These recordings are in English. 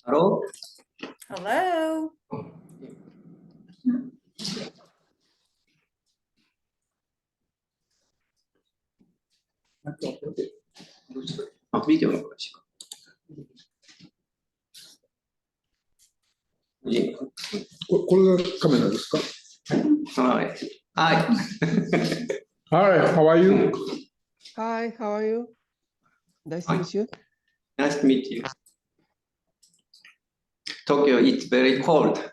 Hello? Hello. Video の話か。これがカメラですか？はい。はい。Hi, how are you? Hi, how are you? Nice to meet you. Nice to meet you. Tokyo, it's very cold.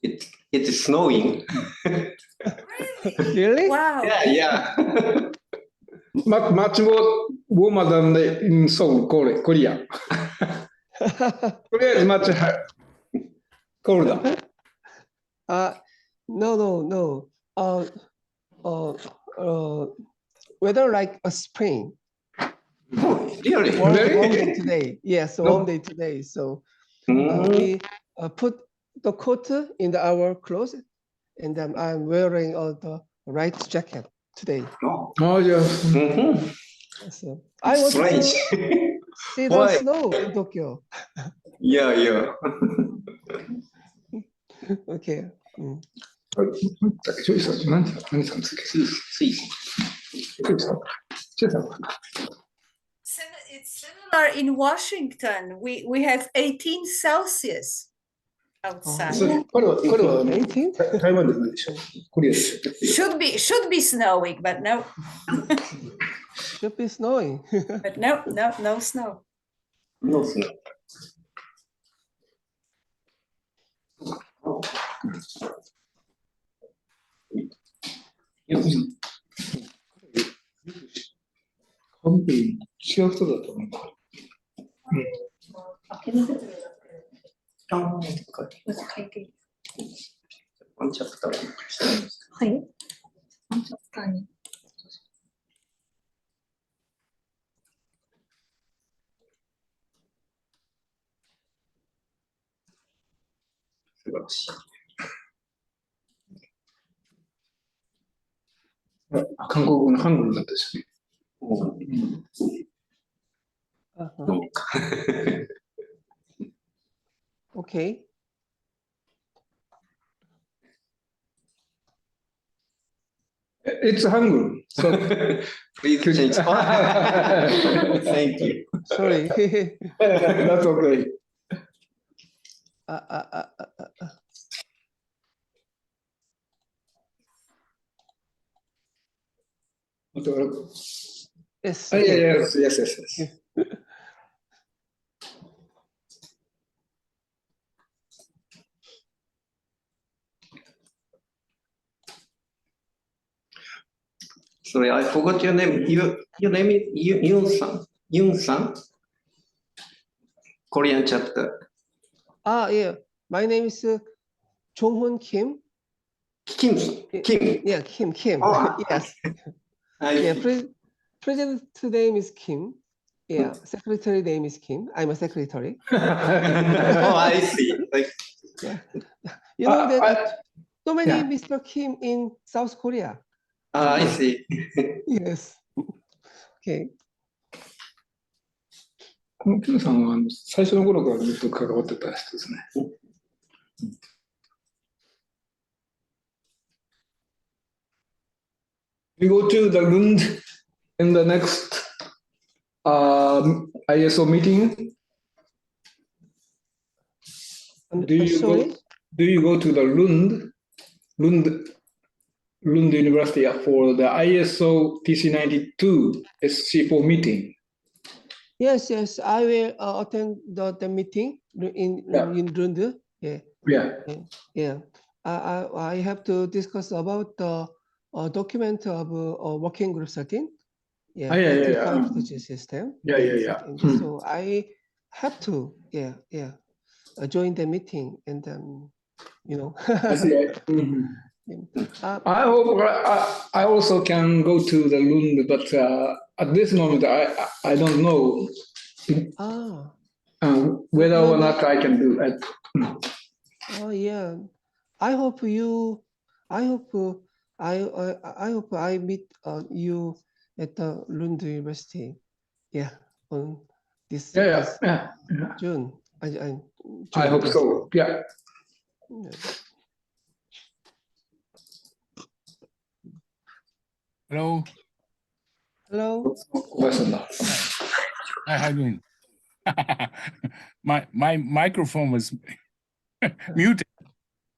It's snowing. Really? Wow. Yeah. Much more warmer than in Seoul, Korea. Korea is much colder. No. Weather like a spring. Really? Warm Really? day today. Yes, No. warm day today. So we put the coat in our closet, and I'm wearing the right jacket today. Oh, yes. Mm-hmm. So I want Strange. to see the Why? snow in Tokyo. Yeah. Okay. ジョイさん、何さんですか？スイス。ジョイさん。 It's similar in Washington. We have 18 Celsius outside. 彼は 18? 台湾じゃないでしょ。コリアですよ。 Should be snowing, but no. Should be snowing. But no snow. No snow.多分違う人だと思う。ワンチャプター。はい。ワンチャプターに。素晴らしい。韓国語のハングルなんですね。なんか。Okay. It's Hangul. So Please change. Thank you. Sorry. that's okay. Yes. Yes. Sorry, I forgot your name. Your name is Yun-san? Yun-san? Korean chapter. Yeah. My name is Jong-hoon Kim. Kim. Yeah, Kim. Oh. Yes. I Yeah, president name is Kim. Yeah, secretary name is Kim. I'm a secretary. Oh, I see. Like, Yeah. You know that so many Mr. Kim in South Korea. I see. Yes. Okay. このキムさんは最初の頃からずっと関わってた人ですね。We go to the Lund in the next ISO meeting. Do you go to the Lund University for the ISO TC92 SC4 meeting? Yes. I will attend the meeting in Lund. Yeah. I have to discuss about the document of working group 13. Yeah. Anti-counterfeit system. Yeah. So I have to join the meeting and I see. I hope I also can go to the Lund, but at this moment I don't know whether or not I can do it. Oh yeah, I hope I meet you at the Lund University. Yeah, on this, Yeah, this yeah, yeah. June. I June, hope yes. so. Yeah. Yeah. Hello. Hello. Hi, how you doing? My microphone was muted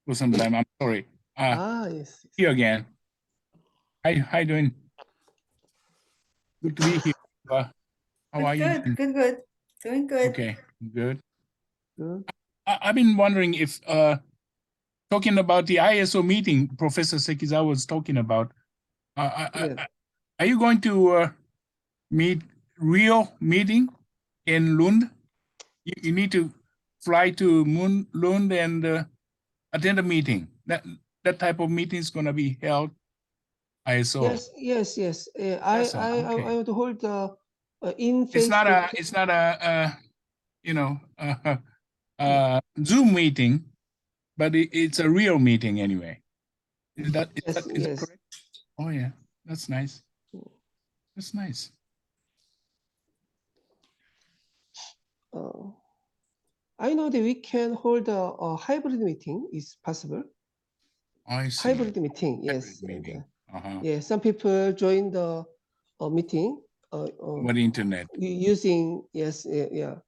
for some time. I'm sorry. Yes. Here again. How you doing? Good to be here. How are you? Good, good, good. Doing good. Okay, good. Good. I've been wondering if talking about the ISO meeting Professor Sekizawa was talking about, Yes. are you going to meet real meeting in Lund? You need to fly to Lund and attend a meeting. That type of meeting is going to be held. ISO. Yes. Yes, okay. I want to hold in It's not a Zoom meeting, but it's a real meeting anyway. Is that correct? Oh yeah, that's nice. That's nice. I know that we can hold a hybrid meeting is possible. I see. Hybrid meeting, yes. Hybrid meeting. Yeah, some people join the meeting. What internet? Using yeah.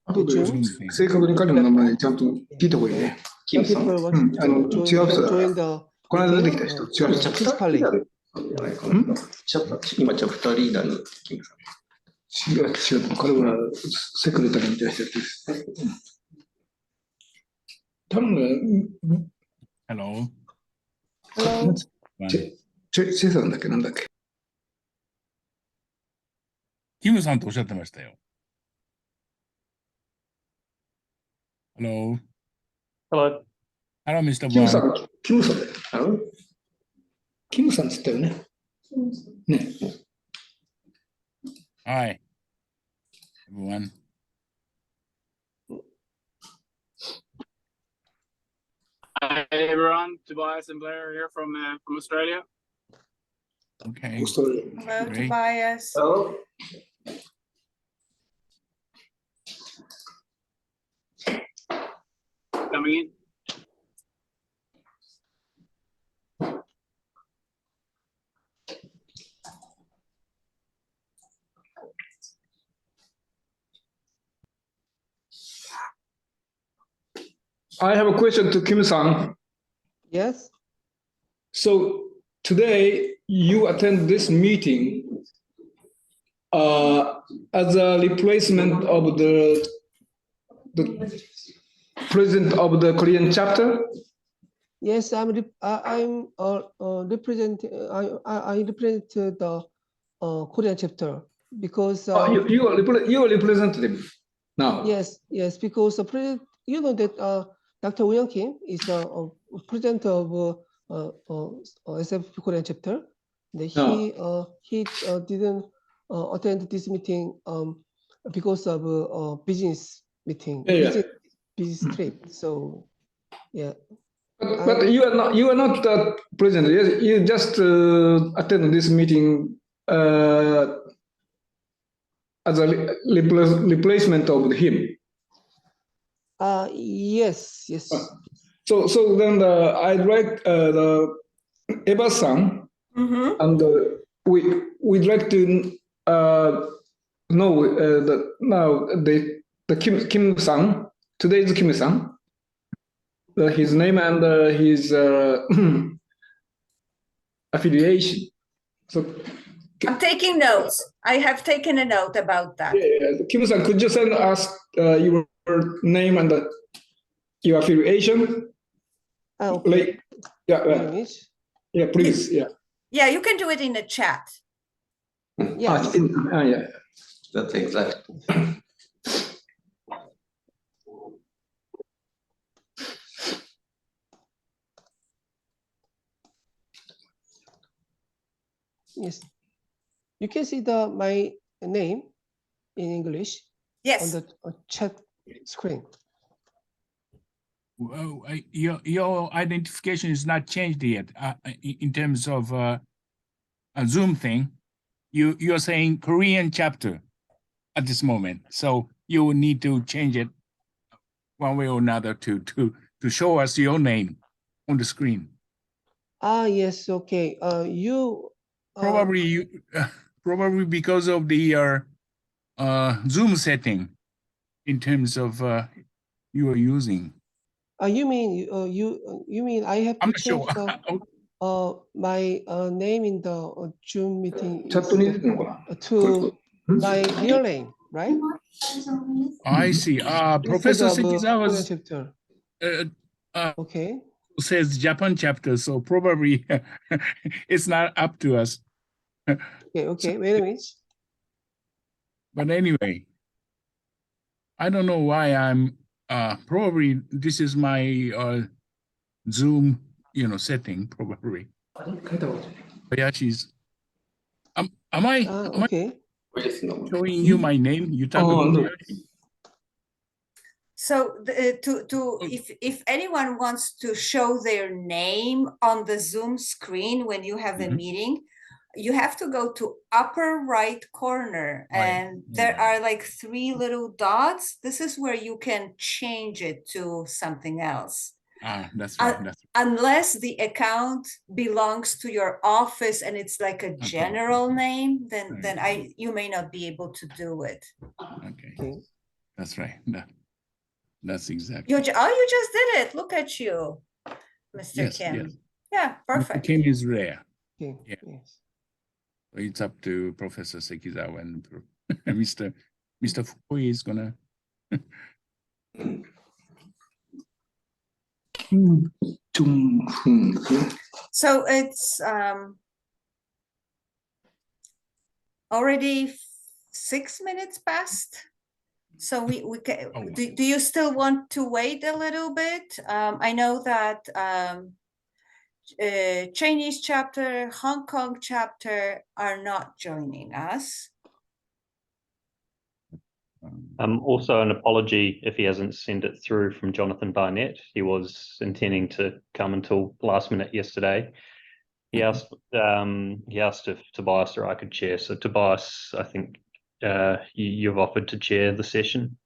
後で Zoom. 正確に彼の名前ちゃんと聞いた方がいいね。 Some people want to 違う人だ。 join the この間出てき meeting た人、違う人。 physically. 今、チャプターリーダーのキムさん。違う。彼はセクレタリーみたいな人やってる。多分ね、 Hello. Hello. チェさんだっけなんだっけ。キムさんとおっしゃってましたよ。Hello. Hello. Hello, Mr. キムさ Brown. ん、キムさんだよ。キムさんって言ったよね。ね。 Hi, everyone. Hi everyone, Tobias and Blair here from Australia. Okay. オーストラリア。 Hello, Great. Tobias. Hello. Coming in. I have a question to Kim-san. Yes. So today you attend this meeting as a replacement of the president of the Korean chapter. Yes, I represent the Korean chapter because You are representative now. yes, because the president, you know that Dr. Woo Young Kim is the president of SF Korean chapter. He didn't attend this meeting because of business meeting, business trip. So yeah. But you are not the president. You just attend this meeting as a replacement of him. Yes. So then I'd like the Eva-san, and we'd like to know the Kim-san, today's Kim-san, his name and his affiliation. So I'm taking notes. I have taken a note about that. Kim-san, could you send us your name and your affiliation? Okay. Yeah, please. Yeah. Yeah, you can do it in the chat. Yes. Yeah. That's exactly. Yes. You can see my name in English Yes. on the chat screen. Well, your identification is not changed yet in terms of a Zoom thing. You're saying Korean chapter at this moment. So you will need to change it one way or another to show us your name on the screen. Yes, okay. You Probably you probably because of the Zoom setting in terms of you are using. you mean you mean I have I'm to not change sure. my name in the Zoom meeting チャットに入れてるのかな to my real name, right? I see. Professor Instead of Korean Sekizawa's chapter. Okay. says Japan chapter, so probably it's not up to us. Okay. Wait a minute. But anyway, I don't know why I'm probably this is my Zoom, setting probably. 書いた方がいい。 Bayashi's. Am I Okay. showing you my name? You talk Oh, about no. Bayashi? So if anyone wants to show their name on the Zoom screen when you have the Mhm. meeting, you have to go to upper right corner, Right. and there are like 3 little dots. This is where you can change it to something else. That's right. That's Unless the account belongs to your office and it's like a Okay. general name, then Right. you may not be able to do it. okay. Okay. That's right. That's exactly. You just did it. Look at you, Mr. Yes, Kim. yes. Yeah, Mr. perfect. Kim is rare. Okay. Yeah. Yes. It's up to Professor Sekizawa and Mr. Fukui is gonna. So it's already 6 minutes past. So we can, Oh, wow. do you still want to wait a little bit? I know that Chinese chapter, Hong Kong chapter are not joining us. Also, an apology if he hasn't sent it through from Jonathan Barnett. He was intending to come until last minute yesterday. He asked if Tobias or I could chair. So Tobias, I think you've offered to chair the session.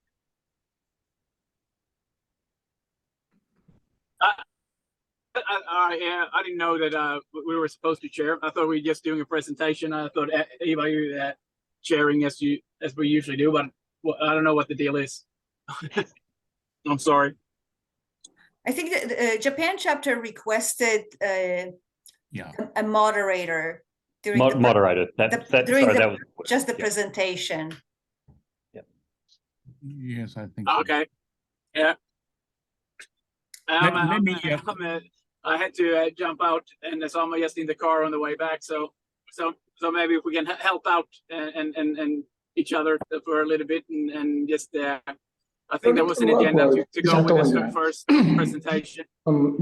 Yeah, I didn't know that we were supposed to chair. I thought we were just doing a presentation. I thought anybody chairing as we usually do, but I don't know what the deal is. I'm sorry. I think that Japan chapter requested Yeah. a moderator during Moderator. just the presentation. Yes, I think. Okay. Yeah. I had to jump out, and so I'm just in the car on the way back. So maybe if we can help out and each other for a little bit, and just I think there was an agenda to go with this first presentation.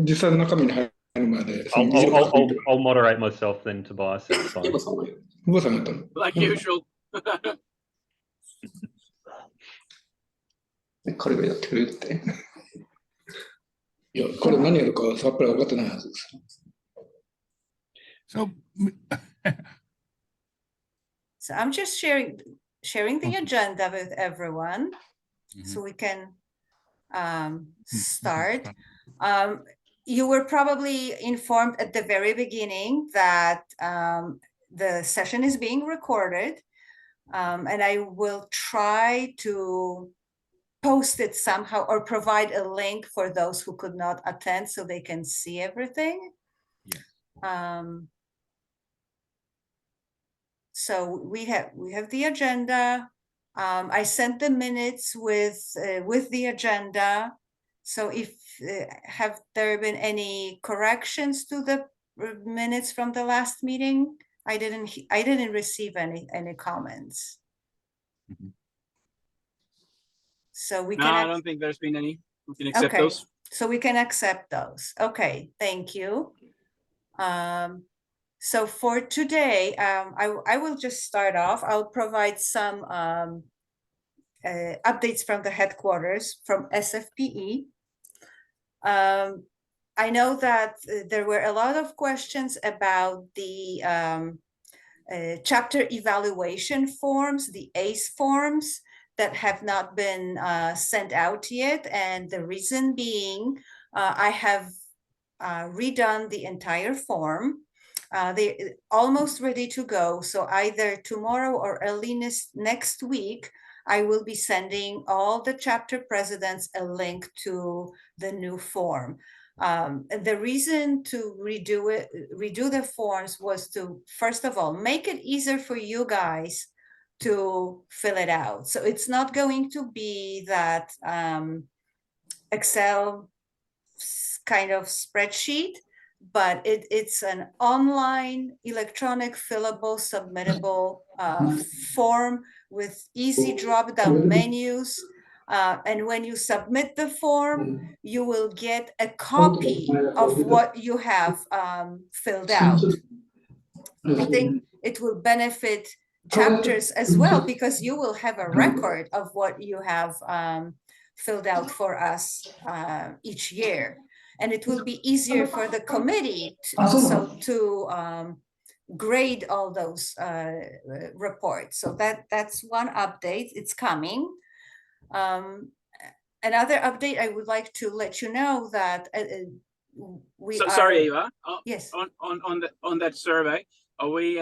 実際の中身に入るまで。 I'll moderate myself then, Tobias. That's fine. 久保さんがやったの Like usual. 彼がやってくれるって。いや、彼何やるかさっぱり分かってないはずです。So, So I'm just sharing the agenda with everyone, so we can start. You were probably informed at the very beginning that the session is being recorded, and I will try to post it somehow or provide a link for those who could not attend so they can see everything. So we have the agenda. I sent the minutes with the agenda. So if have there been any corrections to the minutes from the last meeting? I didn't receive any comments. So we can. No, I don't think there's been any. We can accept those. So we can accept those. Okay, thank you. So for today, I will just start off. I'll provide some updates from the headquarters from SFPE. I know that there were a lot of questions about the chapter evaluation forms, the ACE forms that have not been sent out yet. And the reason being, I have redone the entire form. They almost ready to go. So either tomorrow or early next week, I will be sending all the chapter presidents a link to the new form. And the reason to redo the forms was to, first of all, make it easier for you guys to fill it out. So it's not going to be that Excel kind of spreadsheet, but it's an online, electronic, fillable, submittable form with easy drop-down menus. And when you submit the form, you will get a copy of what you have filled out. I think it will benefit chapters as well, because you will have a record of what you have filled out for us each year. And it will be easier for the committee also to grade all those reports. So that's one update. It's coming. Another update, I would like to let you know that we are. Sorry, Eva. Yes. On that survey, are we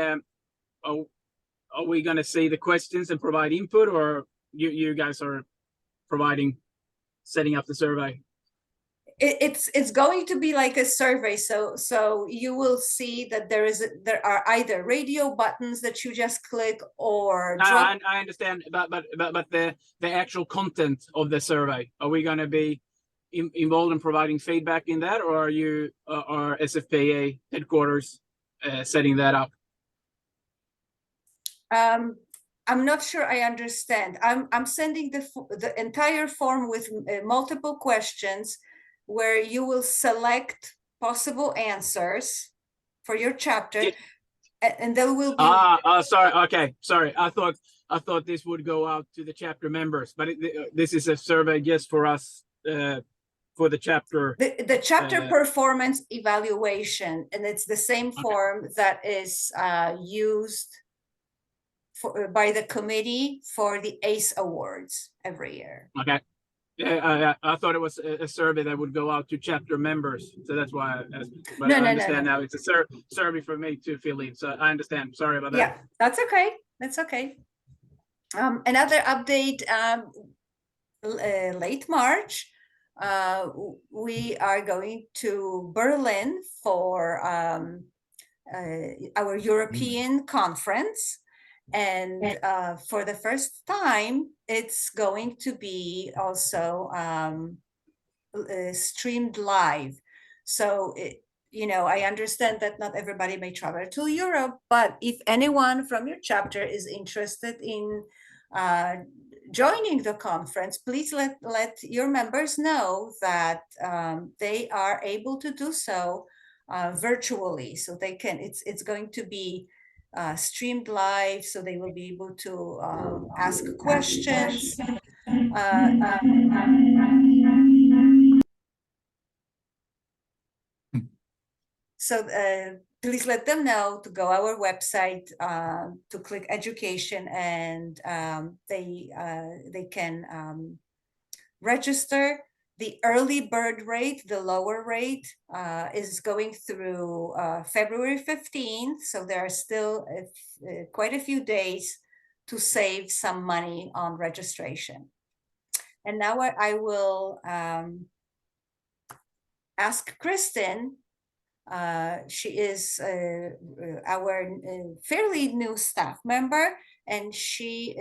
going to see the questions and provide input, or you guys are setting up the survey? It's going to be like a survey, so you will see that there are either radio buttons that you just click, or I understand, but the actual content of the survey, are we going to be involved in providing feedback in that, or are you are SFPA headquarters setting that up? I'm not sure I understand. I'm sending the entire form with multiple questions, where you will select possible answers for your chapter, and there will be. Sorry. Okay, sorry. I thought this would go out to the chapter members, but this is a survey just for us, for the chapter. The chapter performance evaluation, and it's the same form that is used by the committee for the ACE awards every year. Okay. Yeah, I thought it was a survey that would go out to chapter members, so that's why I asked. But I understand now it's a survey for me to fill in, so I understand. Sorry about that. Yeah, that's okay. That's okay. Another update, late March, we are going to Berlin for our European conference. And for the first time, it's going to be also streamed live. So, I understand that not everybody may travel to Europe, but if anyone from your chapter is interested in joining the conference, please let your members know that they are able to do so virtually. So they can, it's going to be streamed live, so they will be able to ask questions. So please let them know to go our website, to click education, and they can register. The early bird rate, the lower rate, is going through February 15th. So there are still quite a few days to save some money on registration. And now I will ask Kristen. She is our fairly new staff member, and she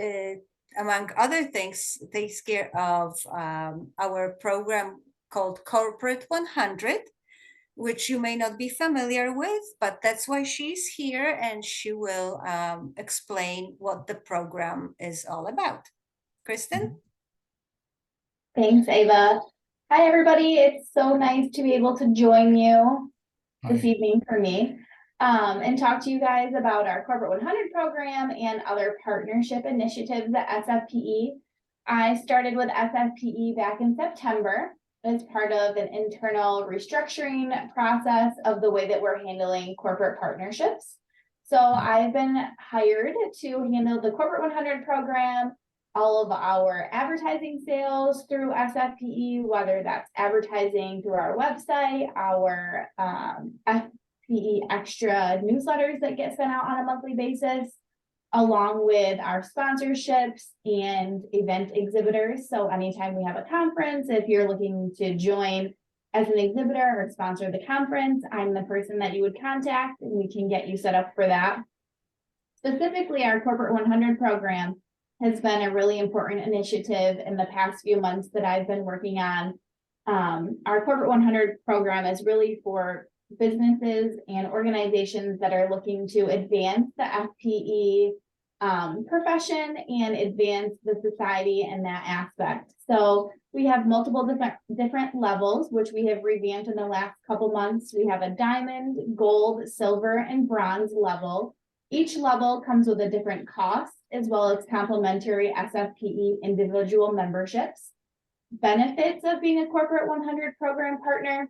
among other things, takes care of our program called Corporate 100, which you may not be familiar with, but that's why she's here, and she will explain what the program is all about. Kristen? Thanks, Ava. Hi, everybody. It's so nice to be able to join you this evening for me. And talk to you guys about our Corporate 100 program and other partnership initiatives at SFPE. I started with SFPE back in September as part of an internal restructuring process of the way that we're handling corporate partnerships. So I've been hired to handle the Corporate 100 program, all of our advertising sales through SFPE, whether that's advertising through our website, our FPE extra newsletters that get sent out on a monthly basis, along with our sponsorships and event exhibitors. So anytime we have a conference, if you're looking to join as an exhibitor or sponsor the conference, I'm the person that you would contact and we can get you set up for that. Specifically, our Corporate 100 program has been a really important initiative in the past few months that I've been working on. Our Corporate 100 program is really for businesses and organizations that are looking to advance the FPE profession and advance the society in that aspect. So we have multiple different levels, which we have revamped in the last couple months. We have a diamond, gold, silver, and bronze level. Each level comes with a different cost, as well as complimentary SFPE individual memberships. Benefits of being a Corporate 100 program partner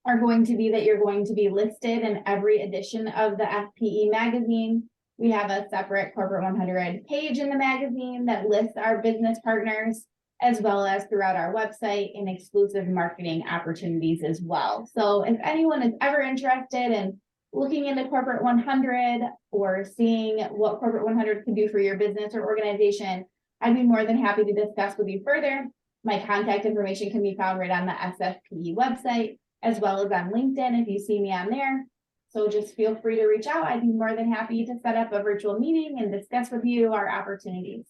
are going to be that you're going to be listed in every edition of the FPE magazine. We have a separate Corporate 100 page in the magazine that lists our business partners, as well as throughout our website and exclusive marketing opportunities as well. So if anyone is ever interested in looking into Corporate 100 or seeing what Corporate 100 can do for your business or organization, I'd be more than happy to discuss with you further. My contact information can be found right on the SFPE website, as well as on LinkedIn if you see me on there. So just feel free to reach out. I'd be more than happy to set up a virtual meeting and discuss with you our opportunities.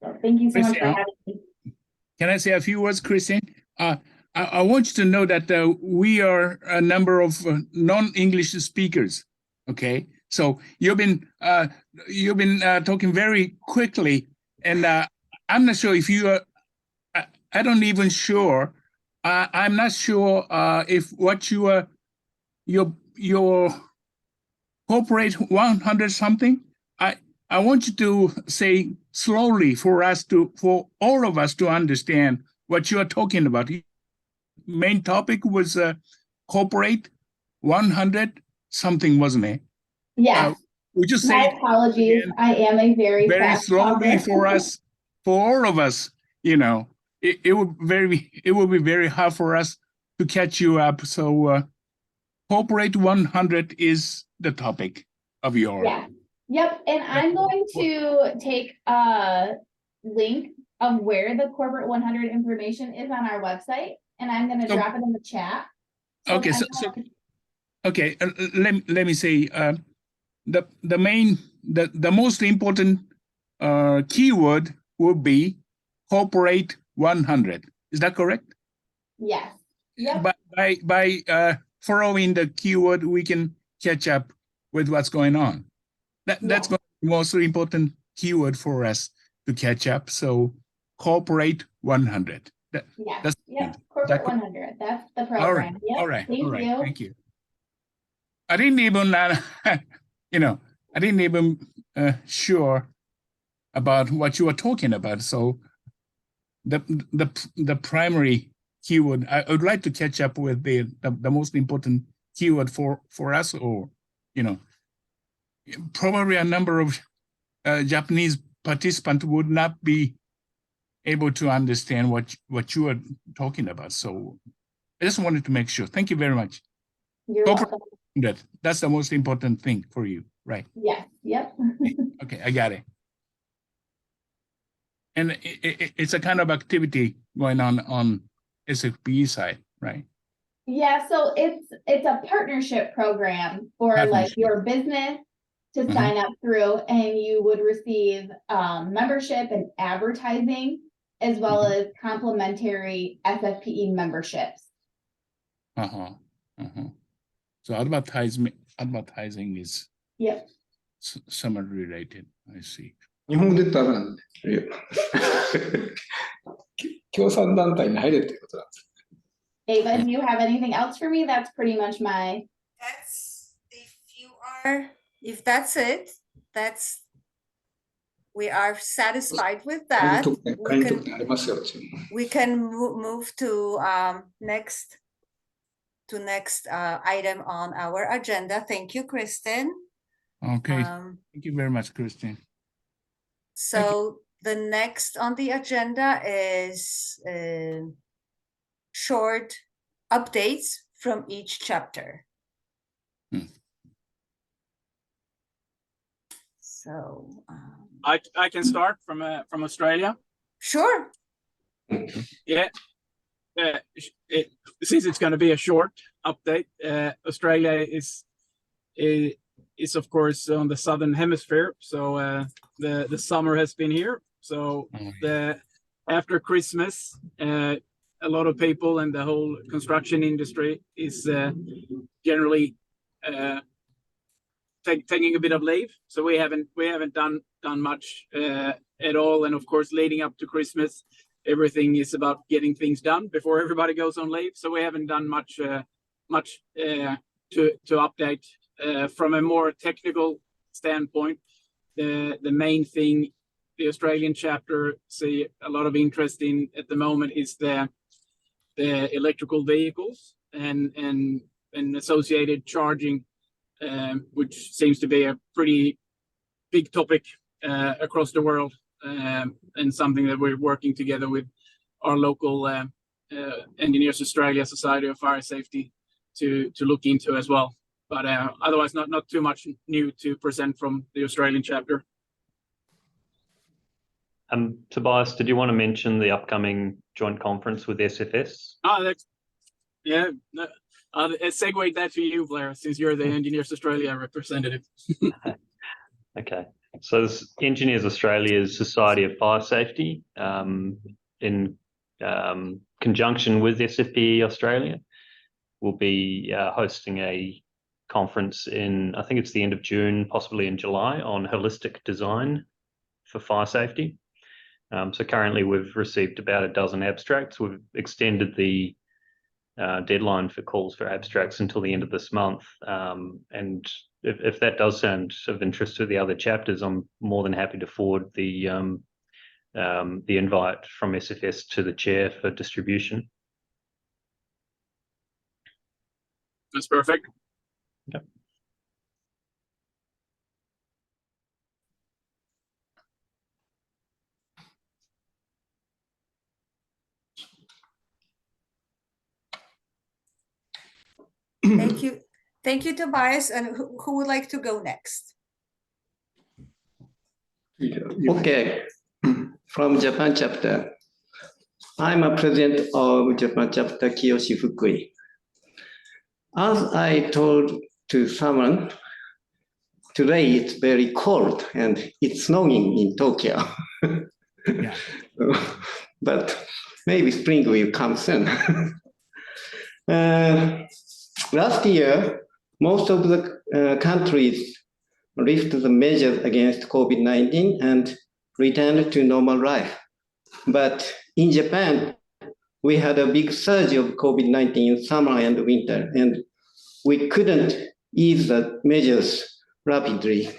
So thank you so much for having me. Can I say a few words, Christine? I want you to know that we are a number of non-English speakers. Okay, so you've been talking very quickly, and I'm not sure if you are. I don't even sure. I'm not sure if what your corporate 100 something. I want you to say slowly for all of us to understand what you are talking about. Main topic was corporate 100 something, wasn't it? Yes. Would you say my apologies? I am a very fast slowly talker. for all of us, you know. It would be very hard for us to catch you up. So corporate 100 is the topic of your. Yeah. Yep. And I'm going to take a link of where the Corporate 100 information is on our website, and I'm going to drop it in the chat. So Okay. Okay. Let me say the most important keyword would be corporate 100. Is that correct? Yes. Yep. By following the keyword, we can catch up with what's going on. That's going to be the most important keyword for us to catch up. So corporate 100. Yep. Corporate 100. That's the program. Yep. All right. Thank you. I didn't even, I didn't even sure about what you were talking about. So the primary keyword, I would like to catch up with the most important keyword for us, or probably a number of Japanese participants would not be able to understand what you are talking about. So I just wanted to make sure. Thank you very much. You're welcome. That's the most important thing for you, right? Yes. Yep. Okay, I got it. And it's a kind of activity going on SFPE side, right? Yeah, so it's a partnership program for like your business to sign up through, and you would receive membership and advertising, as well as complimentary SFPE memberships. So advertising is somewhat related. I see. 日本語で言ったらなんで、協賛団体に入れってことなんです。Ava, do you have anything else for me? That's pretty much my. If that's it, we are satisfied with that. We can move to next item on our agenda. Thank you, Kristen. Okay. Thank you very much, Kristen. So the next on the agenda is short updates from each chapter. So I can start from Australia. sure. Yeah. Since it's going to be a short update, Australia is of course on the southern hemisphere, so the summer has been here. So after Christmas, a lot of people and the whole construction industry is generally taking a bit of leave. So we haven't done much at all. And of course, leading up to Christmas, everything is about getting things done before everybody goes on leave. So we haven't done much to update. From a more technical standpoint, the main thing the Australian chapter see a lot of interest in at the moment is the electrical vehicles and associated charging, which seems to be a pretty big topic across the world, and something that we're working together with our local Engineers Australia Society of Fire Safety to look into as well. But otherwise, not too much new to present from the Australian chapter. Tobias, did you want to mention the upcoming joint conference with SFS? I segue that to you, Blair, since you're the Engineers Australia representative. Okay, so this Engineers Australia's Society of Fire Safety, in conjunction with SFPE Australia, will be hosting a conference in, I think it's the end of June, possibly in July, on holistic design for fire safety. So currently we've received about a dozen abstracts. We've extended the deadline for calls for abstracts until the end of this month. And if that does sound of interest to the other chapters, I'm more than happy to forward the invite from SFS to the chair for distribution. That's perfect. Okay. Thank you. Thank you, Tobias. And who would like to go next? Okay, from Japan chapter. I'm a president of Japan chapter, Kiyoshi Fukui. As I told to someone, today it's very cold and it's snowing in Tokyo. Yeah. But maybe spring will come soon. Last year, most of the countries lifted the measures against COVID-19 and returned to normal life. But in Japan, we had a big surge of COVID-19 in summer and winter, and we couldn't ease the measures rapidly.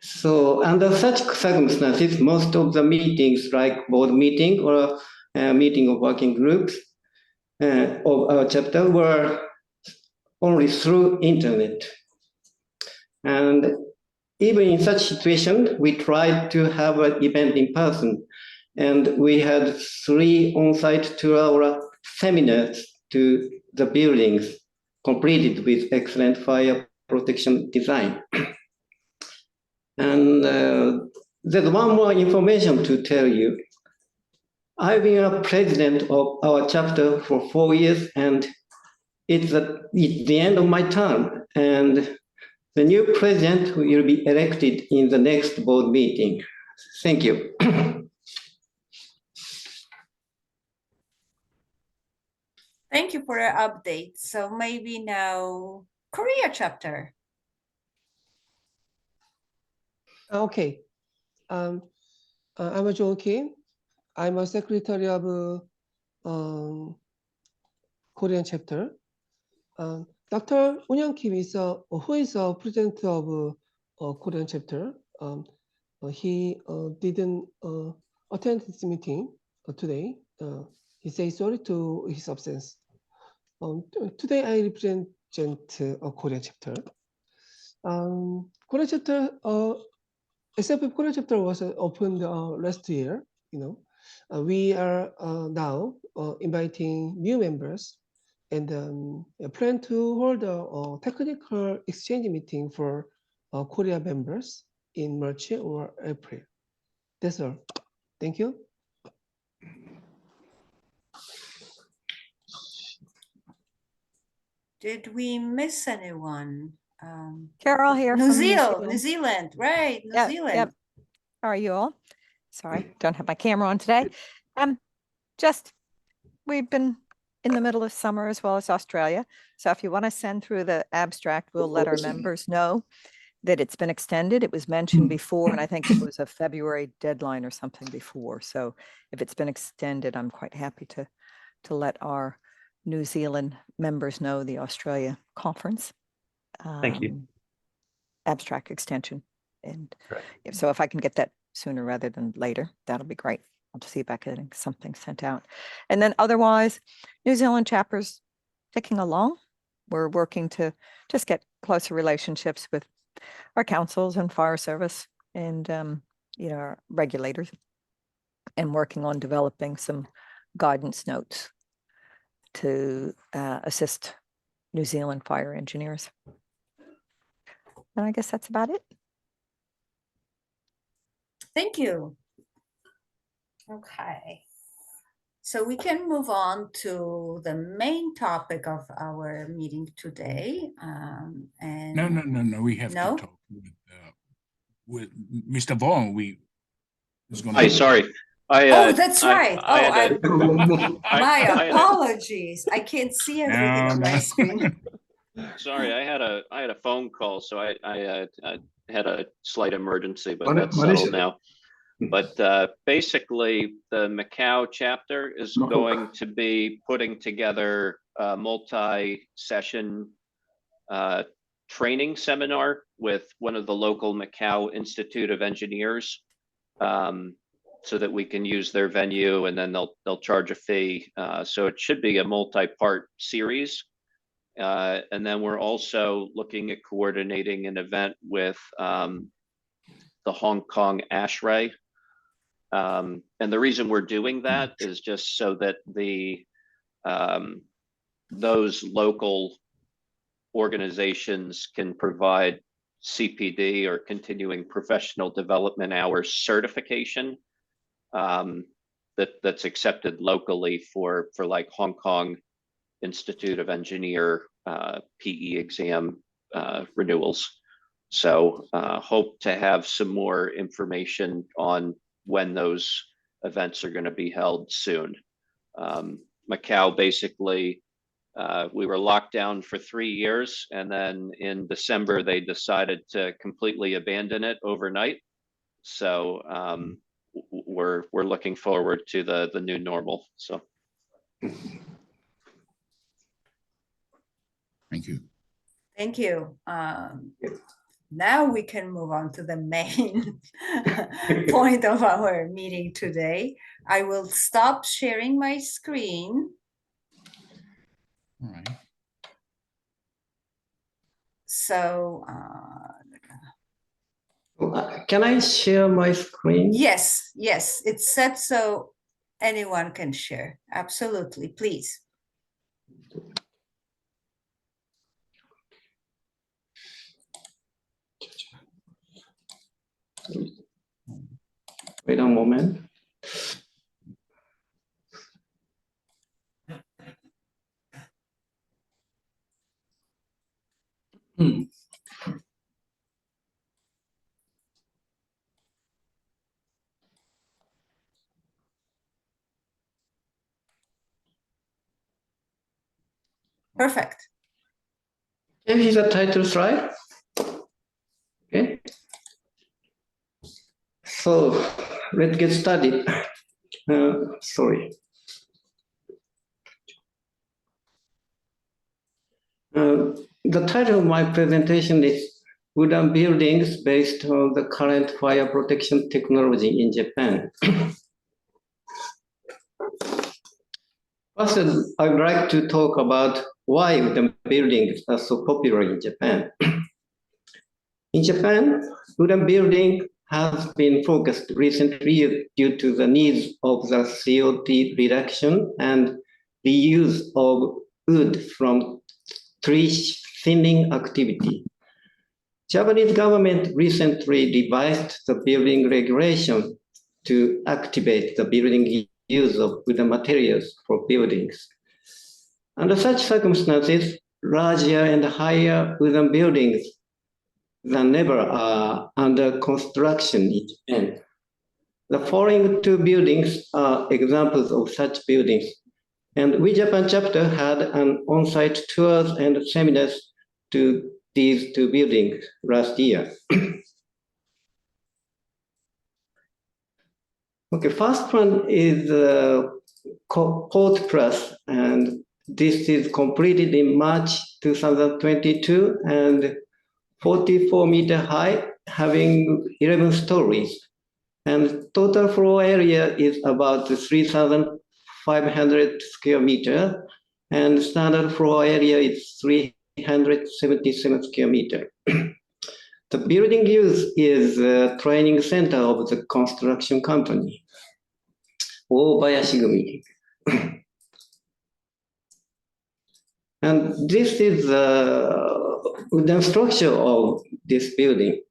So under such circumstances, most of the meetings, like board meeting or meeting of working groups of our chapter, were only through internet. And even in such situation, we tried to have an event in person. And we had 3 on-site 2-hour seminars to the buildings, completed with excellent fire protection design. And there's one more information to tell you. I've been a president of our chapter for 4 years, and it's the end of my term. And the new president will be elected in the next board meeting. Thank you. Thank you for your update. So maybe now Korea chapter. Okay. I'm John Kim. I'm a secretary of Korean chapter. Dr. Unyoung Kim is who is a president of Korean chapter. He didn't attend this meeting today. He says sorry to his absence. Today I represent a Korean chapter. Korean chapter SF Korea chapter was opened last year. We are now inviting new members and plan to hold a technical exchange meeting for Korea members in March or April. That's all. Thank you. Did we miss anyone? Carol here New from Zealand, New Zealand, right? New Yep, Zealand. yep. How are you all? Sorry, don't have my camera on today. We've been in the middle of summer as well as Australia. So if you want to send through the abstract, we'll let our members know that it's been extended. It was mentioned before, and I think it was a February deadline or something before. So if it's been extended, I'm quite happy to let our New Zealand members know the Australia conference. Thank you. Abstract extension. And Great. so if I can get that sooner rather than later, that'll be great. I'll see about getting something sent out. And then otherwise, New Zealand chapter's ticking along. We're working to just get closer relationships with our councils and fire service and our regulators, and working on developing some guidance notes to assist New Zealand fire engineers. And I guess that's about it. Thank you. Okay. So we can move on to the main topic of our meeting today. And No. We have No? to talk with Mr. Vaughan. Hi, sorry. Oh, that's right. I My had a- apologies. I can't see everything on my screen. Sorry, I had a phone call, so I had a slight emergency, but Malaysia. that's settled now. But basically, the Macau chapter is going to be putting together a multi-session training seminar with one of the local Macau Institute of Engineers, so that we can use their venue, and then they'll charge a fee. So it should be a multi-part series. And then we're also looking at coordinating an event with the Hong Kong ASHRAE. And the reason we're doing that is just so that those local organizations can provide CPD, or continuing professional development hours certification, that's accepted locally for like Hong Kong Institute of Engineer PE exam renewals. So hope to have some more information on when those events are going to be held soon. Macau, basically, we were locked down for 3 years, and then in December they decided to completely abandon it overnight. So we're looking forward to the new normal. So Thank you. Thank you. Now we can move on to the main point of our meeting today. I will stop sharing my screen. All right. So, Can I share my screen? yes, it's set so anyone can share. Absolutely, please. Wait a moment. Perfect. Here is the title slide. Okay. So let's get started. Sorry. The title of my presentation is Wooden Buildings Based on the Current Fire Protection Technology in Japan. First, I would like to talk about why wooden buildings are so popular in Japan. In Japan, wooden buildings has been focused recently due to the needs of the CO2 reduction and the use of wood from tree thinning activity. Japanese government recently revised the building regulation to activate the building use of wooden materials for buildings. Under such circumstances, larger and higher wooden buildings than ever are under construction in Japan. The following two buildings are examples of such buildings. And We Japan chapter had an on-site tours and seminars to these two buildings last year. Okay, first one is Port Plus, and this is completed in March 2022 and 44-meter high, having 11 stories. And total floor area is about 3,500 square meters, and standard floor area is 377 square meters. The building use is a training center of the construction company, Obayashigumi. And this is the wooden structure of this building.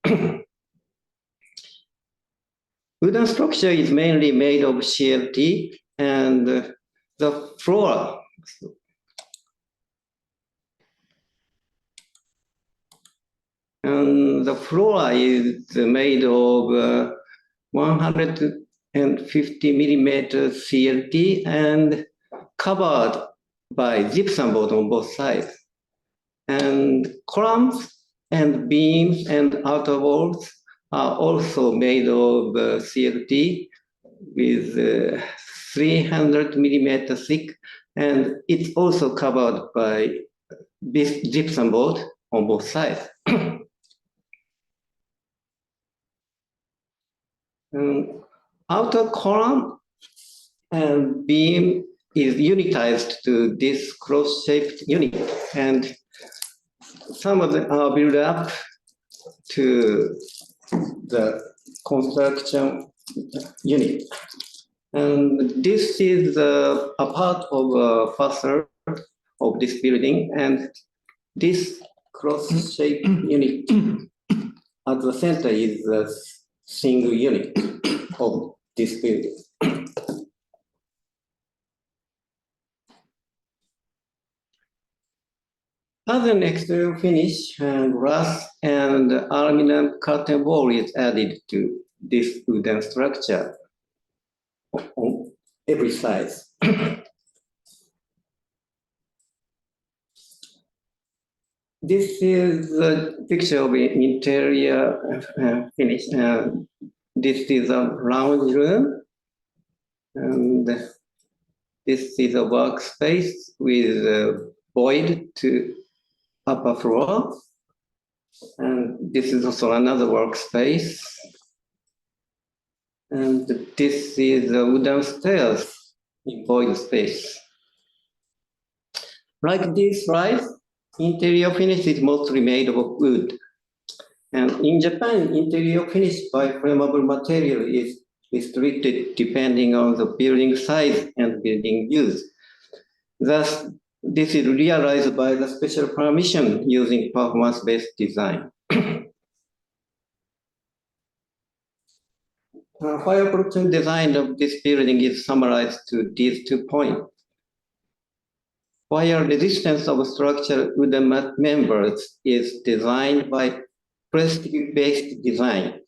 Wooden structure is mainly made of CLT, and the floor is made of 150 millimeter CLT and covered by gypsum board on both sides. And columns and beams and outer walls are also made of CLT with 300 millimeter thick, and it's also covered by this gypsum board on both sides. Outer column and beam is unitized to this cross-shaped unit, and some of them are built up to the construction unit. And this is a part of a facade of this building, and this cross-shaped unit at the center is a single unit of this building. As an exterior finish, glass and aluminum curtain wall is added to this wooden structure on every side. This is a picture of an interior finish. This is a lounge room, and this is a workspace with a void to upper floor, and this is also another workspace. And this is a wooden stairs in void space. Like this slide, interior finish is mostly made of wood. And in Japan, interior finish by flammable material is restricted depending on the building size and building use. Thus, this is realized by the special permission using performance-based design. Fire protection design of this building is summarized to these 2 points. Fire resistance of structure wooden members is designed by plastic-based design.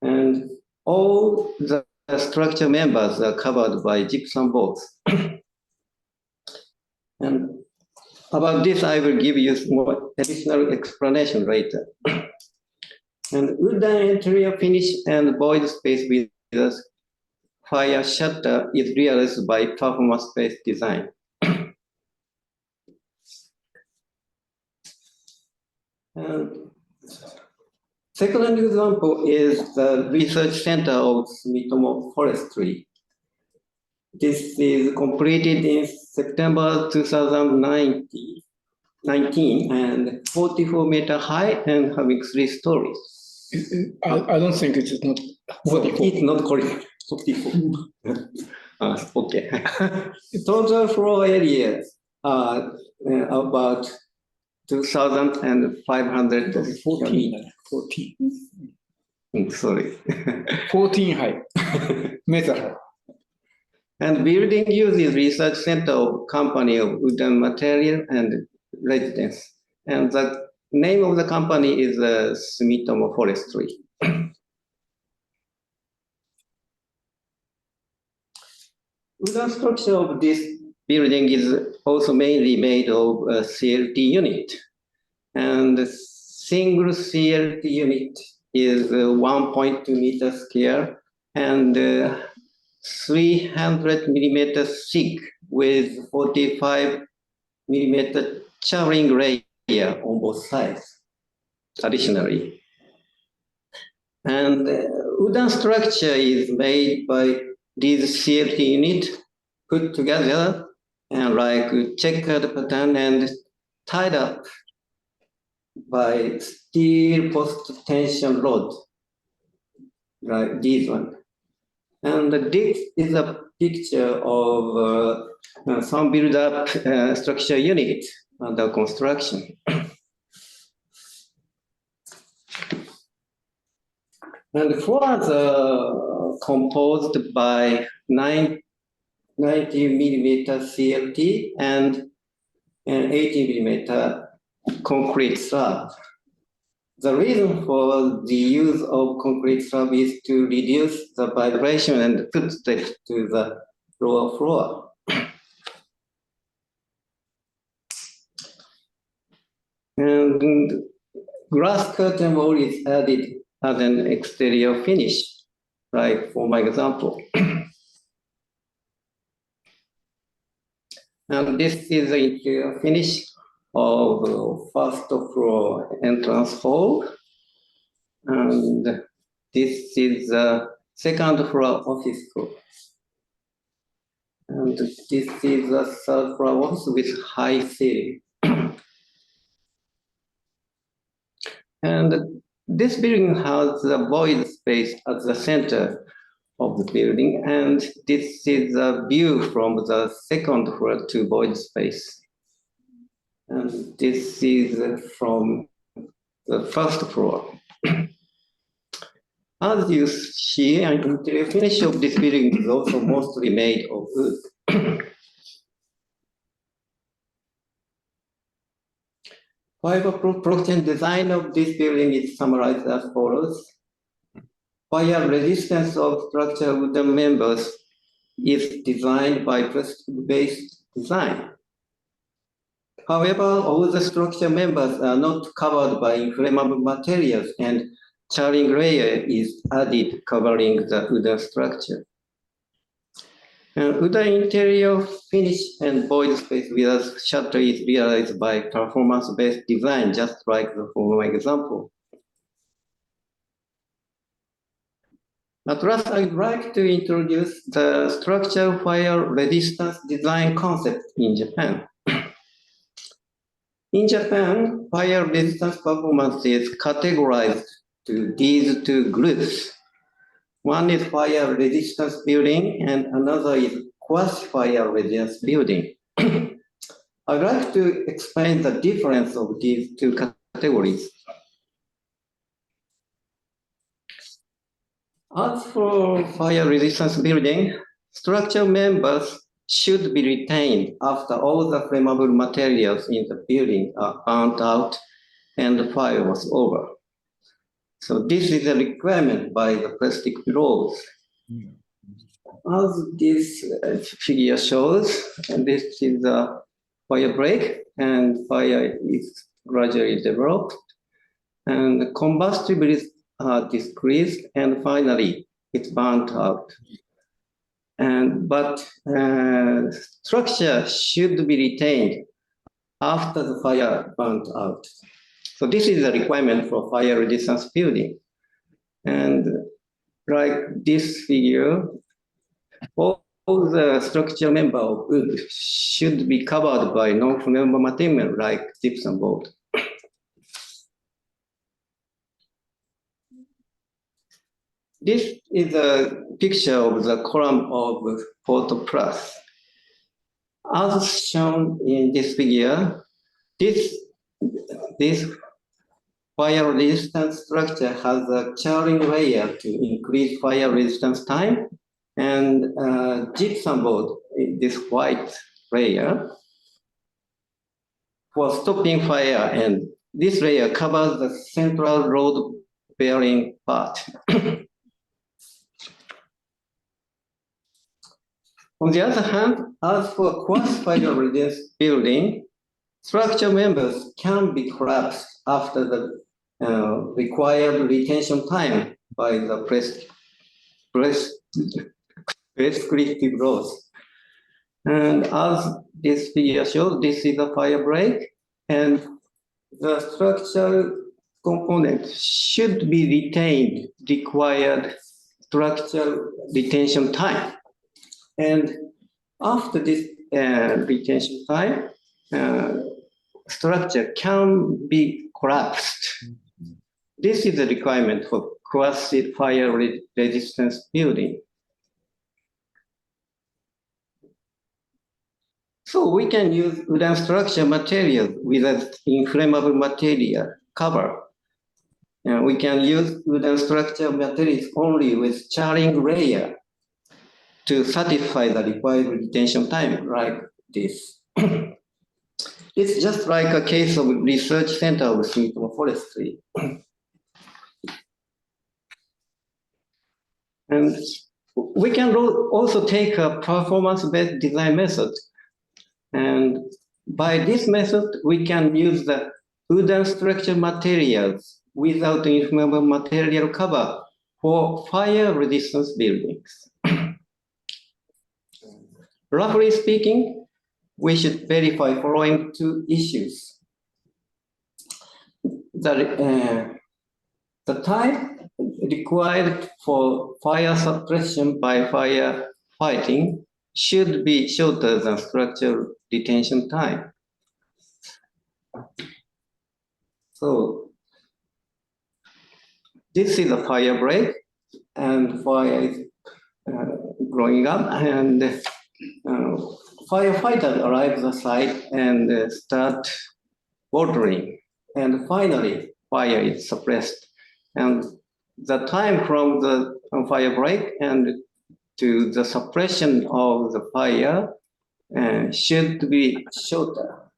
And all the structure members are covered by gypsum boards. And about this, I will give you more additional explanation later. And wooden interior finish and void space with the fire shutter is realized by performance-based design. And second example is the research center of Sumitomo Forestry. This is completed in September 2019 and 44-meter high and having 3 stories. I don't think it is not So 44. it's not correct. 44. Okay. Total floor area about 2,500. 14. Sorry. 14 high. meter. And building uses research center of company of wooden material and residence. And the name of the company is Sumitomo Forestry. Wooden structure of this building is also mainly made of a CLT unit. And the single CLT unit is 1.2 meter square and 300 millimeters thick with 45 millimeter charring layer on both sides, additionally. And wooden structure is made by these CLT unit put together and like checkered pattern and tied up by steel post tension rod, like this one. And this is a picture of some build-up structure unit under construction. And the floors are composed by 90 millimeter CLT and 80 millimeter concrete slab. The reason for the use of concrete slab is to reduce the vibration and footsteps to the lower floor. And glass curtain wall is added as an exterior finish, like for my example. And this is the interior finish of the first floor entrance hall. And this is the second floor office floor. And this is the third floor office with high ceiling. And this building has a void space at the center of the building, and this is a view from the second floor to void space. And this is from the first floor. As you see, the interior finish of this building is also mostly made of wood. Fiber protection design of this building is summarized as follows. Fire resistance of structural wooden members is designed by plastic-based design. However, all the structure members are not covered by inflammable materials, and charring layer is added covering the wooden structure. Wooden interior finish and void space without shutter is realized by performance-based design, just like the former example. At last, I'd like to introduce the structural fire resistance design concept in Japan. In Japan, fire resistance performance is categorized to these two groups. One is fire resistance building and another is quasi-fire resistance building. I'd like to explain the difference of these two categories. As for fire resistance building, structural members should be retained after all the flammable materials in the building are burnt out and the fire was over. So this is a requirement by the plastic laws. As this figure shows, and this is a fire break, and fire is gradually developed, and combustibility decreased, and finally it's burnt out. But structure should be retained after the fire burnt out. So this is a requirement for fire resistance building. And like this figure, all the structure member of wood should be covered by non-flammable material like gypsum board. This is a picture of the column of Photo Plus. As shown in this figure, this fire resistance structure has a charring layer to increase fire resistance time, and gypsum board, this white layer, for stopping fire, and this layer covers the central load bearing part. On the other hand, as for quartz fire resistance building, structure members can be collapsed after the required retention time by the prescriptive laws. And as this figure shows, this is a fire break, and the structural component should be retained required structural retention time. And after this retention time, structure can be collapsed. This is a requirement for quartz fire resistance building. So we can use wooden structure material with an inflammable material cover. We can use wooden structure materials only with charring layer to satisfy the required retention time, like this. It's just like a case of research center of Sumitomo Forestry. And we can also take a performance-based design method. And by this method, we can use the wooden structure materials without inflammable material cover for fire resistance buildings. Roughly speaking, we should verify following two issues. The time required for fire suppression by fire fighting should be shorter than structural detention time. So this is a fire break, and fire is growing up, and firefighters arrive at the site and start watering, and finally fire is suppressed. And the time from the fire break and to the suppression of the fire should be shorter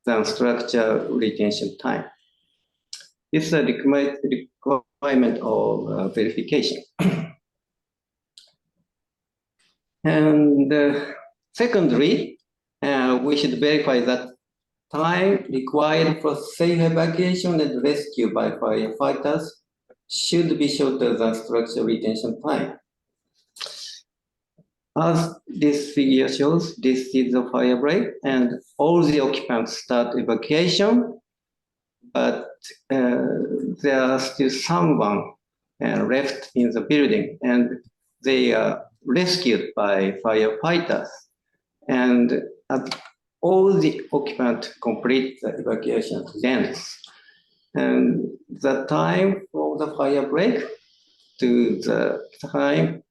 than structure retention time. This is a requirement of verification. And secondly, we should verify that time required for safe evacuation and rescue by firefighters should be shorter than structure retention time. As this figure shows, this is a fire break, and all the occupants start evacuation, but there are still someone left in the building, and they are rescued by firefighters. And all the occupants complete the evacuation events. And the time for the fire break to the time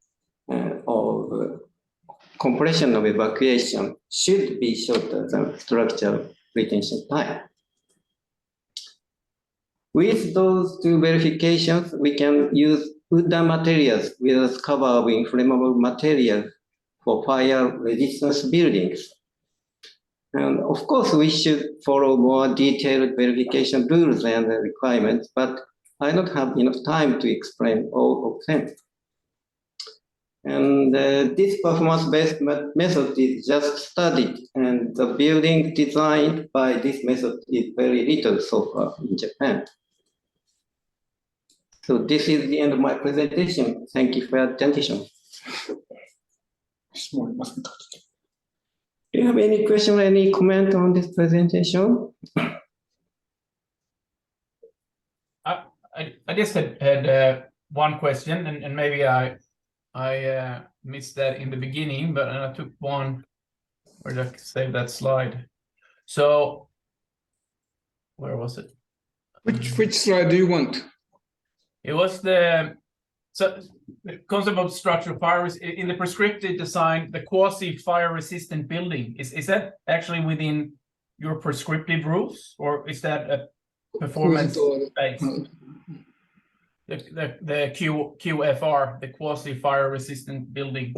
of completion of evacuation should be shorter than structural retention time. With those two verifications, we can use wooden materials with a cover of inflammable material for fire resistance buildings. And of course, we should follow more detailed verification rules and requirements, but I don't have enough time to explain all of them. And this performance-based method is just studied, and the building designed by this method is very little so far in Japan. So this is the end of my presentation. Thank you for your attention. Do you have any question or any comment on this presentation? I just had one question, and maybe I missed that in the beginning, but I took one. Where did I save that slide? So where was it? Which slide do you want? It was the concept of structural fire in the prescriptive design, the quasi-fire resistant building. Is that actually within your prescriptive rules, or is that a performance based? The QFR, the quasi-fire resistant building.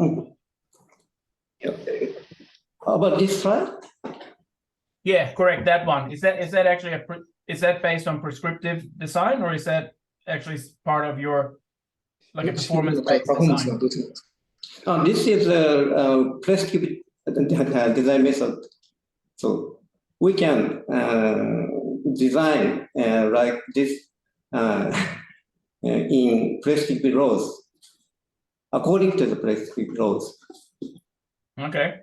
How about this slide? Yeah, correct. That one. Is that actually is that based on prescriptive design, or is that actually part of your like a performance-based design? This is a prescriptive design method. So we can design like this in prescriptive laws, according to the prescriptive laws. Okay.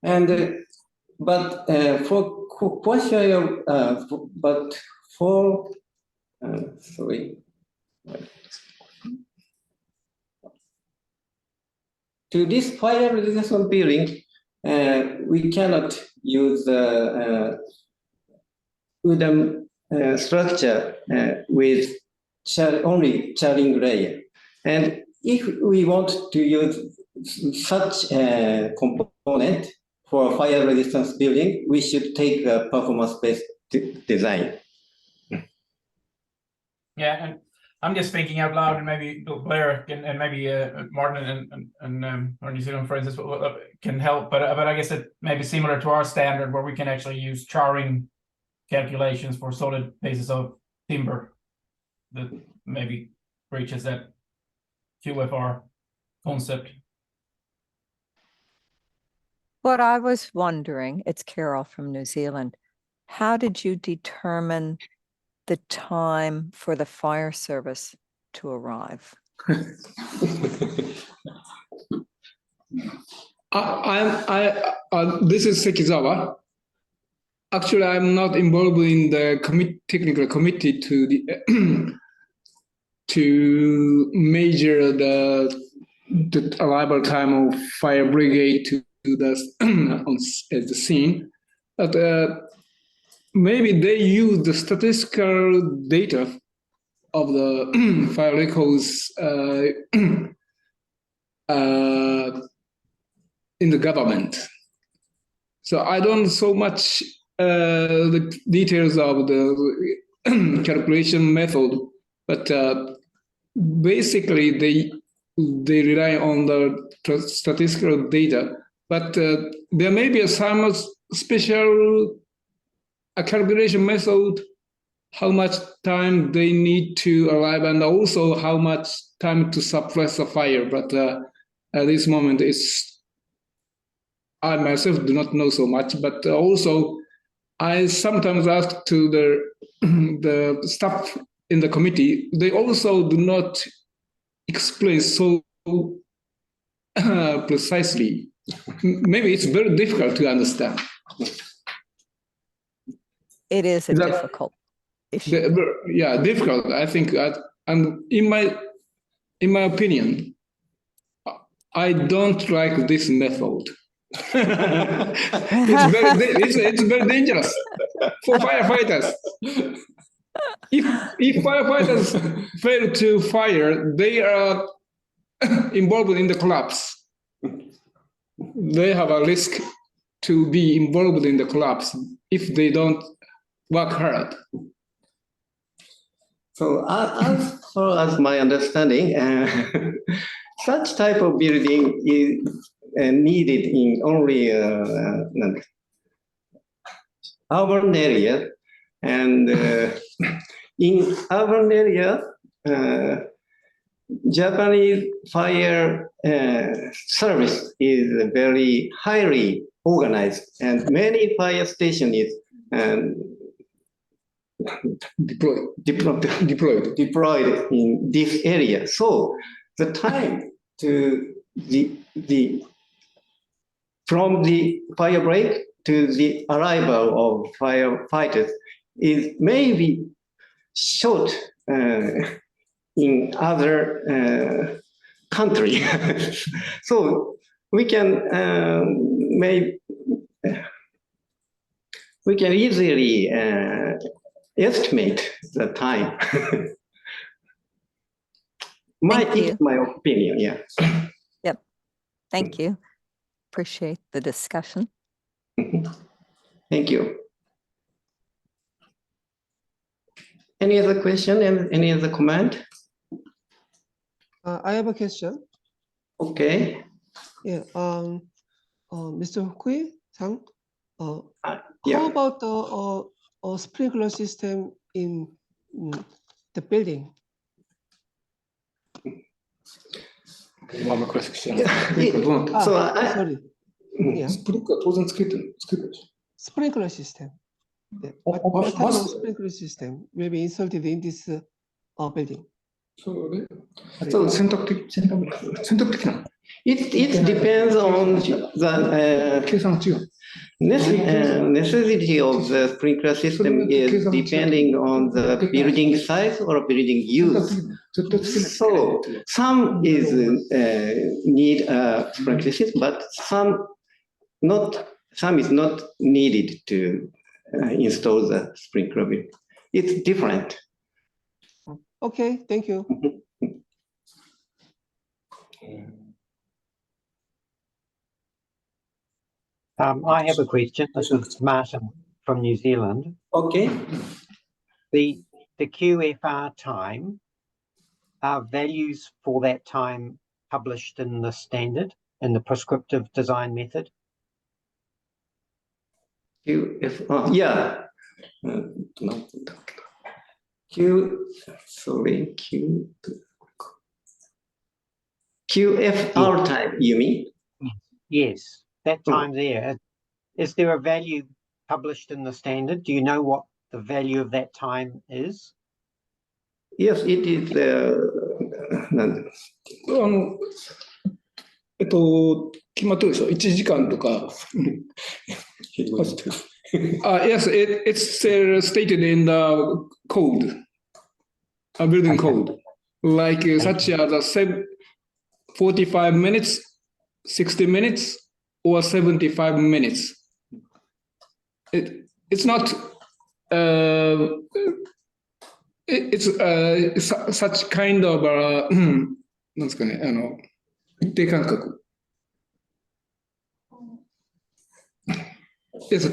And but for question, but for sorry. To this fire resistant building, we cannot use the wooden structure with only charring layer. And if we want to use such a component for fire resistance building, we should take a performance-based design. Yeah, and I'm just speaking out loud, and maybe Blair and maybe Martin and or New Zealand, for instance, can help. But I guess it may be similar to our standard, where we can actually use charring calculations for solid pieces of timber that maybe reaches that QFR concept. What I was wondering, it's Carol from New Zealand. How did you determine the time for the fire service to arrive? This is Sekizawa. Actually, I'm not involved in the technical committee to the to measure the arrival time of fire brigade to at the scene, but maybe they use the statistical data of the fire records in the government. So I don't so much the details of the calculation method, but basically they rely on the statistical data. But there may be some special calculation method, how much time they need to arrive, and also how much time to suppress the fire. But at this moment, I myself do not know so much. But also, I sometimes ask to the staff in the committee. They also do not explain so precisely. Maybe it's very difficult to understand. It is a difficult issue. Yeah, difficult. I think, and in my opinion, I don't like this method. It's very dangerous for firefighters. If firefighters fail to fire, they are involved in the collapse. They have a risk to be involved in the collapse if they don't work hard. So as far as my understanding, such type of building is needed in only urban area, and in urban area, Japanese fire service is very highly organized, and many fire stations is deployed in this area. So the time to from the fire break to the arrival of firefighters is maybe short in other country. So we can easily estimate the time. Thank you. My opinion, yeah. Yep. Thank you. Appreciate the discussion. Thank you. Any other question and any other comment? I have a question. Okay. Yeah. Mr. Hui-san, Yeah. how about a sprinkler system in the building? One question. So sorry. Yeah. Sprinkler system. Yeah. What type of sprinkler system will be inserted in this building? It depends on the necessity of the sprinkler system is depending on the building size or building use. So some is need a sprinkler system, but some is not needed to install the sprinkler. It's different. Okay, thank you. I have a question. This is Martin from New Zealand. Okay. The QFR time, are values for that time published in the standard, in the prescriptive design method? QFR, yeah. QFR time, you mean? Yes, that time there. Is there a value published in the standard? Do you know what the value of that time is? Yes, it is. Yes, it's stated in the code, a building code, like such as 45 minutes, 60 minutes, or 75 minutes. It's not. It's such kind of なんですかね、一定間隔。It's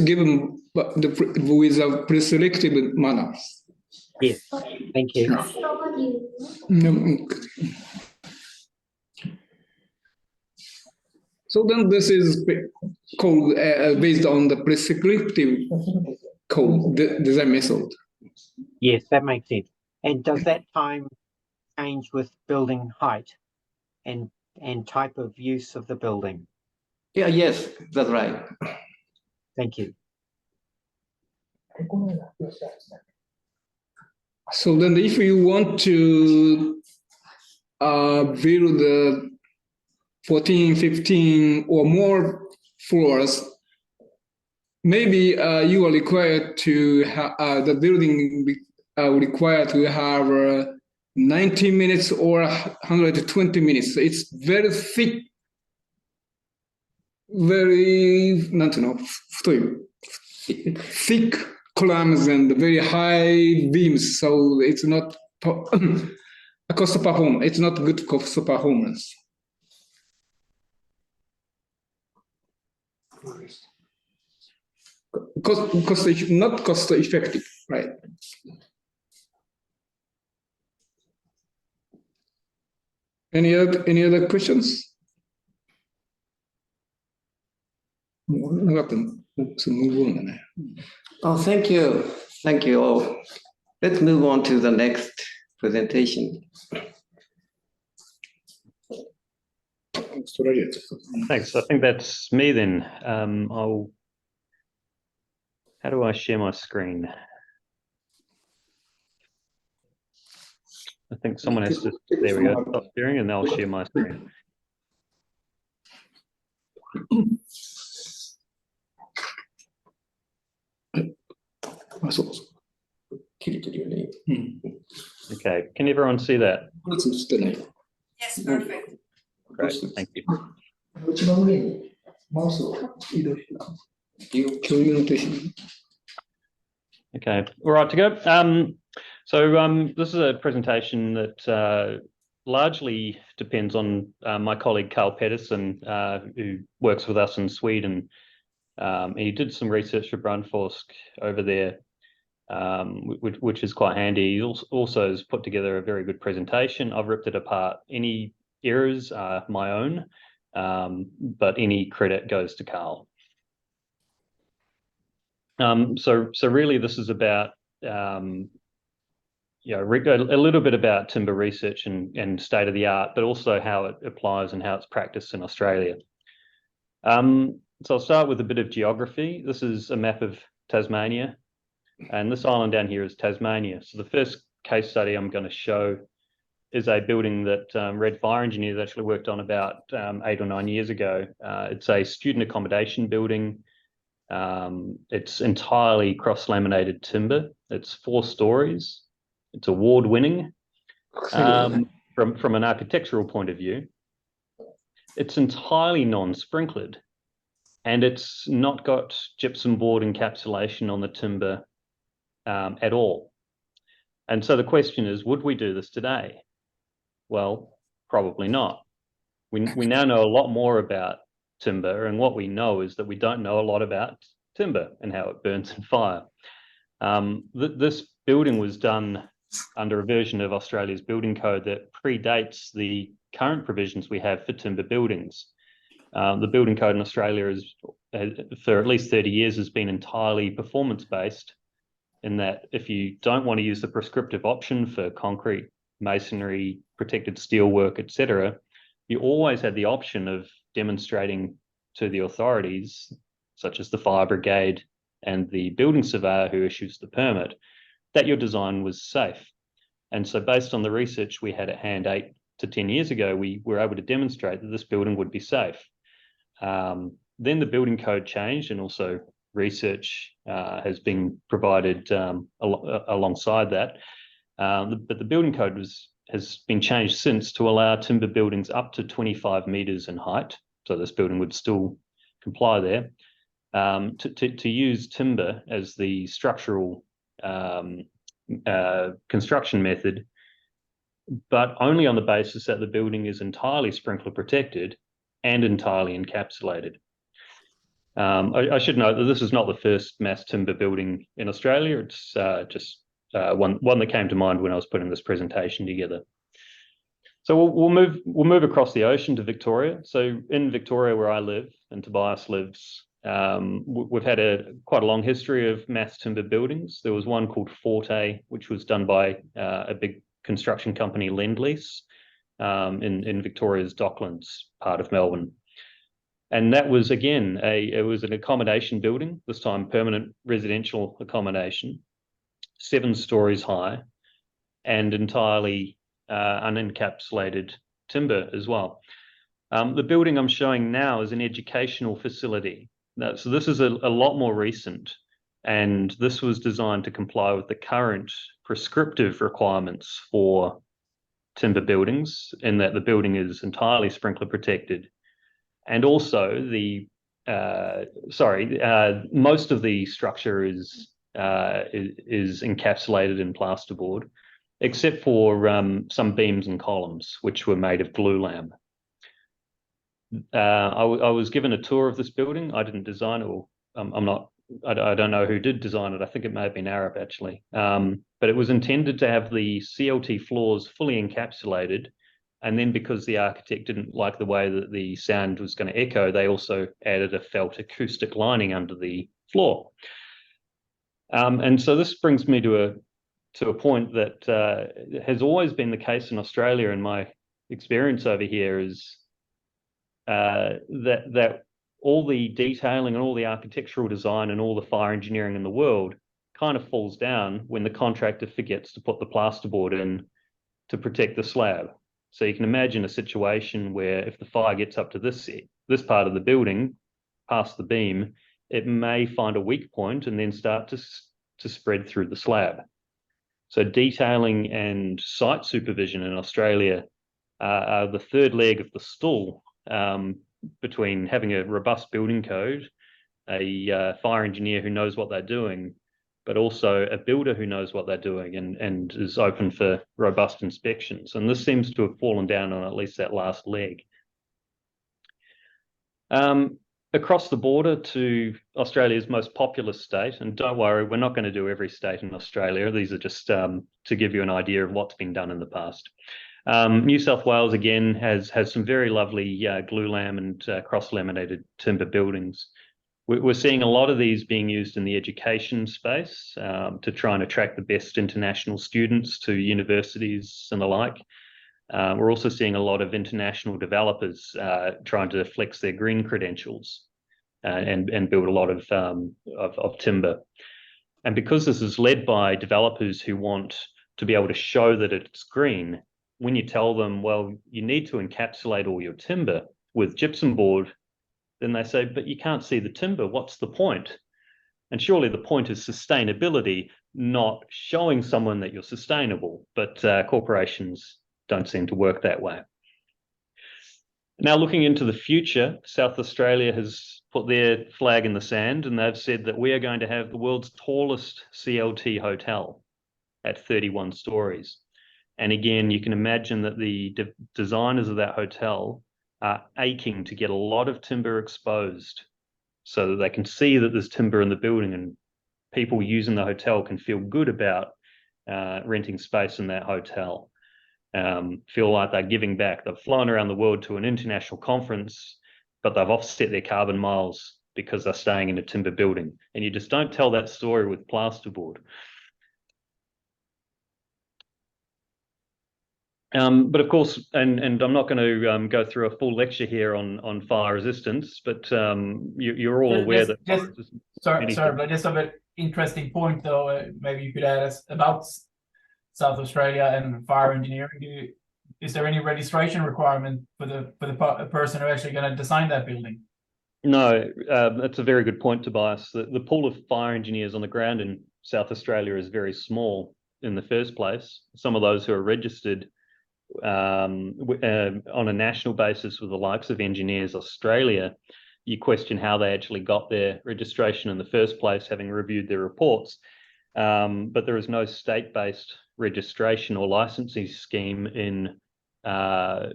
given with a prescriptive manner. Yes, thank you. So then this is called based on the prescriptive code design method. Yes, that makes sense. And does that time change with building height and type of use of the building? Yeah, yes, that's right. Thank you. So then if you want to build 14, 15 or more floors, maybe you are required to have the building required to have 90 minutes or 120 minutes. It's very thick, very, thick columns and very high beams. So it's not a cost performance. It's not good cost performance. Not cost effective, right? Any other questions? Oh, thank you. Thank you all. Let's move on to the next presentation. Thanks. I think that's me then. How do I share my screen? I think someone has to, there we go, stop sharing and I'll share my screen. Okay, can everyone see that? Yes, perfect. Great, thank you. Okay, all right to go. So this is a presentation that largely depends on my colleague Carl Pedersen, who works with us in Sweden. He did some research for Brunforsk over there, which is quite handy. He also has put together a very good presentation. I've ripped it apart. Any errors are my own, but any credit goes to Carl. So really this is about a little bit about timber research and state of the art, but also how it applies and how it's practiced in Australia. So I'll start with a bit of geography. This is a map of Tasmania, and this island down here is Tasmania. So the first case study I'm going to show is a building that Red Fire Engineers actually worked on about 8 or 9 years ago. It's a student accommodation building. It's entirely cross-laminated timber. It's 4 stories. It's award-winning from an architectural point of view. It's entirely non-sprinklered, and it's not got gypsum board encapsulation on the timber at all. And so the question is, would we do this today? Well, probably not. We now know a lot more about timber, and what we know is that we don't know a lot about timber and how it burns in fire. This building was done under a version of Australia's building code that predates the current provisions we have for timber buildings. The building code in Australia is, for at least 30 years, has been entirely performance-based, in that if you don't want to use the prescriptive option for concrete, masonry, protected steelwork, etc., you always had the option of demonstrating to the authorities, such as the fire brigade and the building surveyor who issues the permit, that your design was safe. And so based on the research we had at hand 8 to 10 years ago, we were able to demonstrate that this building would be safe. Then the building code changed, and also research has been provided alongside that. But the building code has been changed since to allow timber buildings up to 25 metres in height. So this building would still comply there. To use timber as the structural construction method, but only on the basis that the building is entirely sprinkler protected and entirely encapsulated. I should note that this is not the first mass timber building in Australia. It's just one that came to mind when I was putting this presentation together. So we'll move across the ocean to Victoria. So in Victoria, where I live and Tobias lives, we've had quite a long history of mass timber buildings. There was one called Forte, which was done by a big construction company, Lend-Lease, in Victoria's Docklands part of Melbourne. And that was, again, it was an accommodation building, this time permanent residential accommodation, 7 stories high, and entirely unencapsulated timber as well. The building I'm showing now is an educational facility. So this is a lot more recent, and this was designed to comply with the current prescriptive requirements for timber buildings, in that the building is entirely sprinkler protected. And also most of the structure is encapsulated in plasterboard, except for some beams and columns, which were made of glulam. I was given a tour of this building. I didn't design it. I don't know who did design it. I think it may have been Arab, actually. But it was intended to have the CLT floors fully encapsulated. And then because the architect didn't like the way that the sound was going to echo, they also added a felt acoustic lining under the floor. And so this brings me to a point that has always been the case in Australia, in my experience over here, is that all the detailing and all the architectural design and all the fire engineering in the world kind of falls down when the contractor forgets to put the plasterboard in to protect the slab. So you can imagine a situation where if the fire gets up to this part of the building, past the beam, it may find a weak point and then start to spread through the slab. So detailing and site supervision in Australia are the third leg of the stool, between having a robust building code, a fire engineer who knows what they're doing, but also a builder who knows what they're doing and is open for robust inspections. And this seems to have fallen down on at least that last leg. Across the border to Australia's most populous state, and don't worry, we're not going to do every state in Australia. These are just to give you an idea of what's been done in the past. New South Wales, again, has some very lovely glulam and cross-laminated timber buildings. We're seeing a lot of these being used in the education space to try and attract the best international students to universities and the like. We're also seeing a lot of international developers trying to flex their green credentials and build a lot of timber. And because this is led by developers who want to be able to show that it's green, when you tell them, well, you need to encapsulate all your timber with gypsum board, then they say, but you can't see the timber. What's the point? And surely the point is sustainability, not showing someone that you're sustainable. But corporations don't seem to work that way. Now, looking into the future, South Australia has put their flag in the sand, and they've said that we are going to have the world's tallest CLT hotel at 31 stories. And again, you can imagine that the designers of that hotel are aching to get a lot of timber exposed so that they can see that there's timber in the building, and people using the hotel can feel good about renting space in that hotel. Feel like they're giving back. They've flown around the world to an international conference, but they've offset their carbon miles because they're staying in a timber building. And you just don't tell that story with plasterboard. But of course, and I'm not going to go through a full lecture here on fire resistance, but you're all aware that sorry, but just a bit interesting point though. Maybe you could add us about South Australia and fire engineering. Is there any registration requirement for the person who actually going to design that building? No, that's a very good point, Tobias. The pool of fire engineers on the ground in South Australia is very small in the first place. Some of those who are registered on a national basis with the likes of Engineers Australia, you question how they actually got their registration in the first place, having reviewed their reports. But there is no state-based registration or licensing scheme in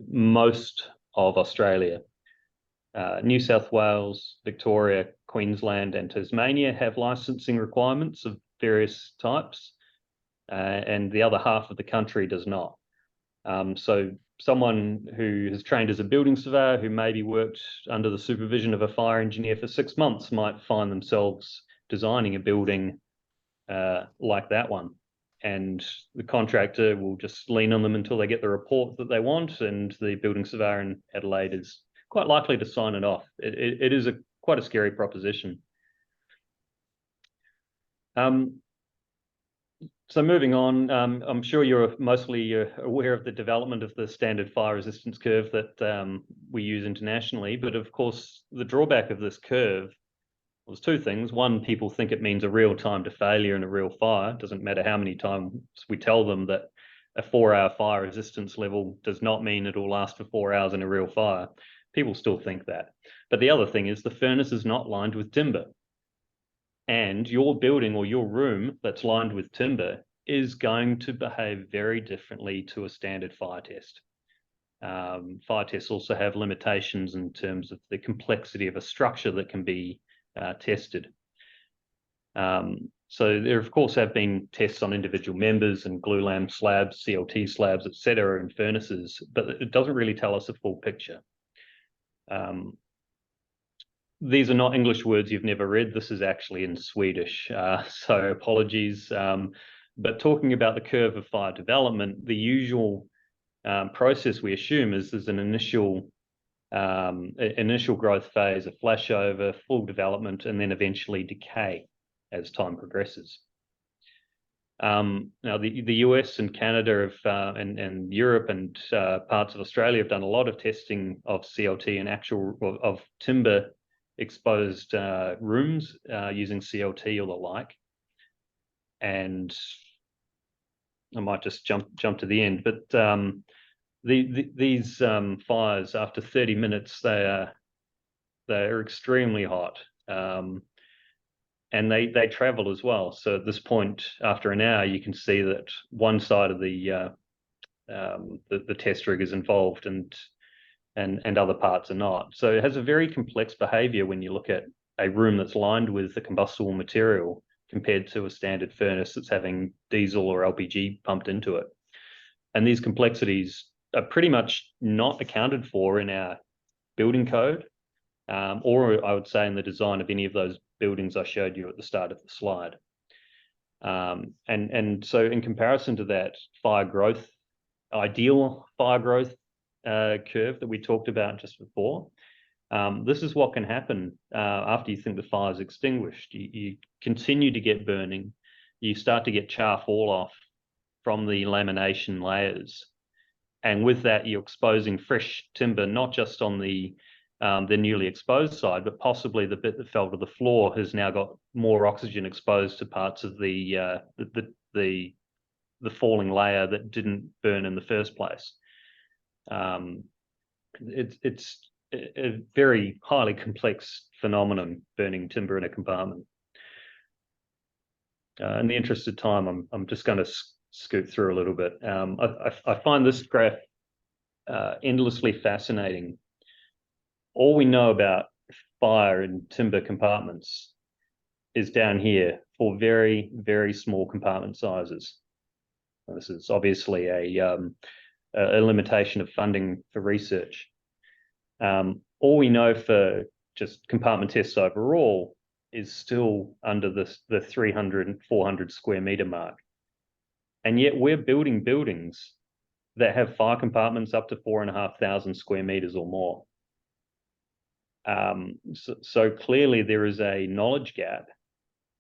most of Australia. New South Wales, Victoria, Queensland, and Tasmania have licensing requirements of various types, and the other half of the country does not. So someone who has trained as a building surveyor, who maybe worked under the supervision of a fire engineer for 6 months, might find themselves designing a building like that one. And the contractor will just lean on them until they get the report that they want, and the building surveyor in Adelaide is quite likely to sign it off. It is quite a scary proposition. So moving on, I'm sure you're mostly aware of the development of the standard fire resistance curve that we use internationally. But of course, the drawback of this curve was two things. One, people think it means a real time to failure in a real fire. It doesn't matter how many times we tell them that a 4-hour fire resistance level does not mean it will last for 4 hours in a real fire. People still think that. But the other thing is the furnace is not lined with timber. And your building or your room that's lined with timber is going to behave very differently to a standard fire test. Fire tests also have limitations in terms of the complexity of a structure that can be tested. So there, of course, have been tests on individual members and glulam slabs, CLT slabs, etc., in furnaces, but it doesn't really tell us a full picture. These are not English words you've never read. This is actually in Swedish, so apologies. But talking about the curve of fire development, the usual process we assume is there's an initial growth phase, a flashover, full development, and then eventually decay as time progresses. Now, the US and Canada have, and Europe and parts of Australia have done a lot of testing of CLT and of timber exposed rooms using CLT or the like. And I might just jump to the end, but these fires, after 30 minutes, they're extremely hot. and they travel as well. So at this point, after an hour, you can see that one side of the test rig is involved and other parts are not. So it has a very complex behavior when you look at a room that's lined with the combustible material compared to a standard furnace that's having diesel or LPG pumped into it. And these complexities are pretty much not accounted for in our building code, or I would say in the design of any of those buildings I showed you at the start of the slide. And so in comparison to that ideal fire growth curve that we talked about just before, this is what can happen after you think the fire is extinguished. You continue to get burning. You start to get char fall off from the lamination layers. And with that, you're exposing fresh timber, not just on the newly exposed side, but possibly the bit that fell to the floor has now got more oxygen exposed to parts of the falling layer that didn't burn in the first place. It's a very highly complex phenomenon, burning timber in a compartment. In the interest of time, I'm just going to scoot through a little bit. I find this graph endlessly fascinating. All we know about fire in timber compartments is down here for very, very small compartment sizes. This is obviously a limitation of funding for research. All we know for just compartment tests overall is still under the 300 and 400 square meter mark. And yet we're building buildings that have fire compartments up to 4,500 square meters or more. So clearly there is a knowledge gap,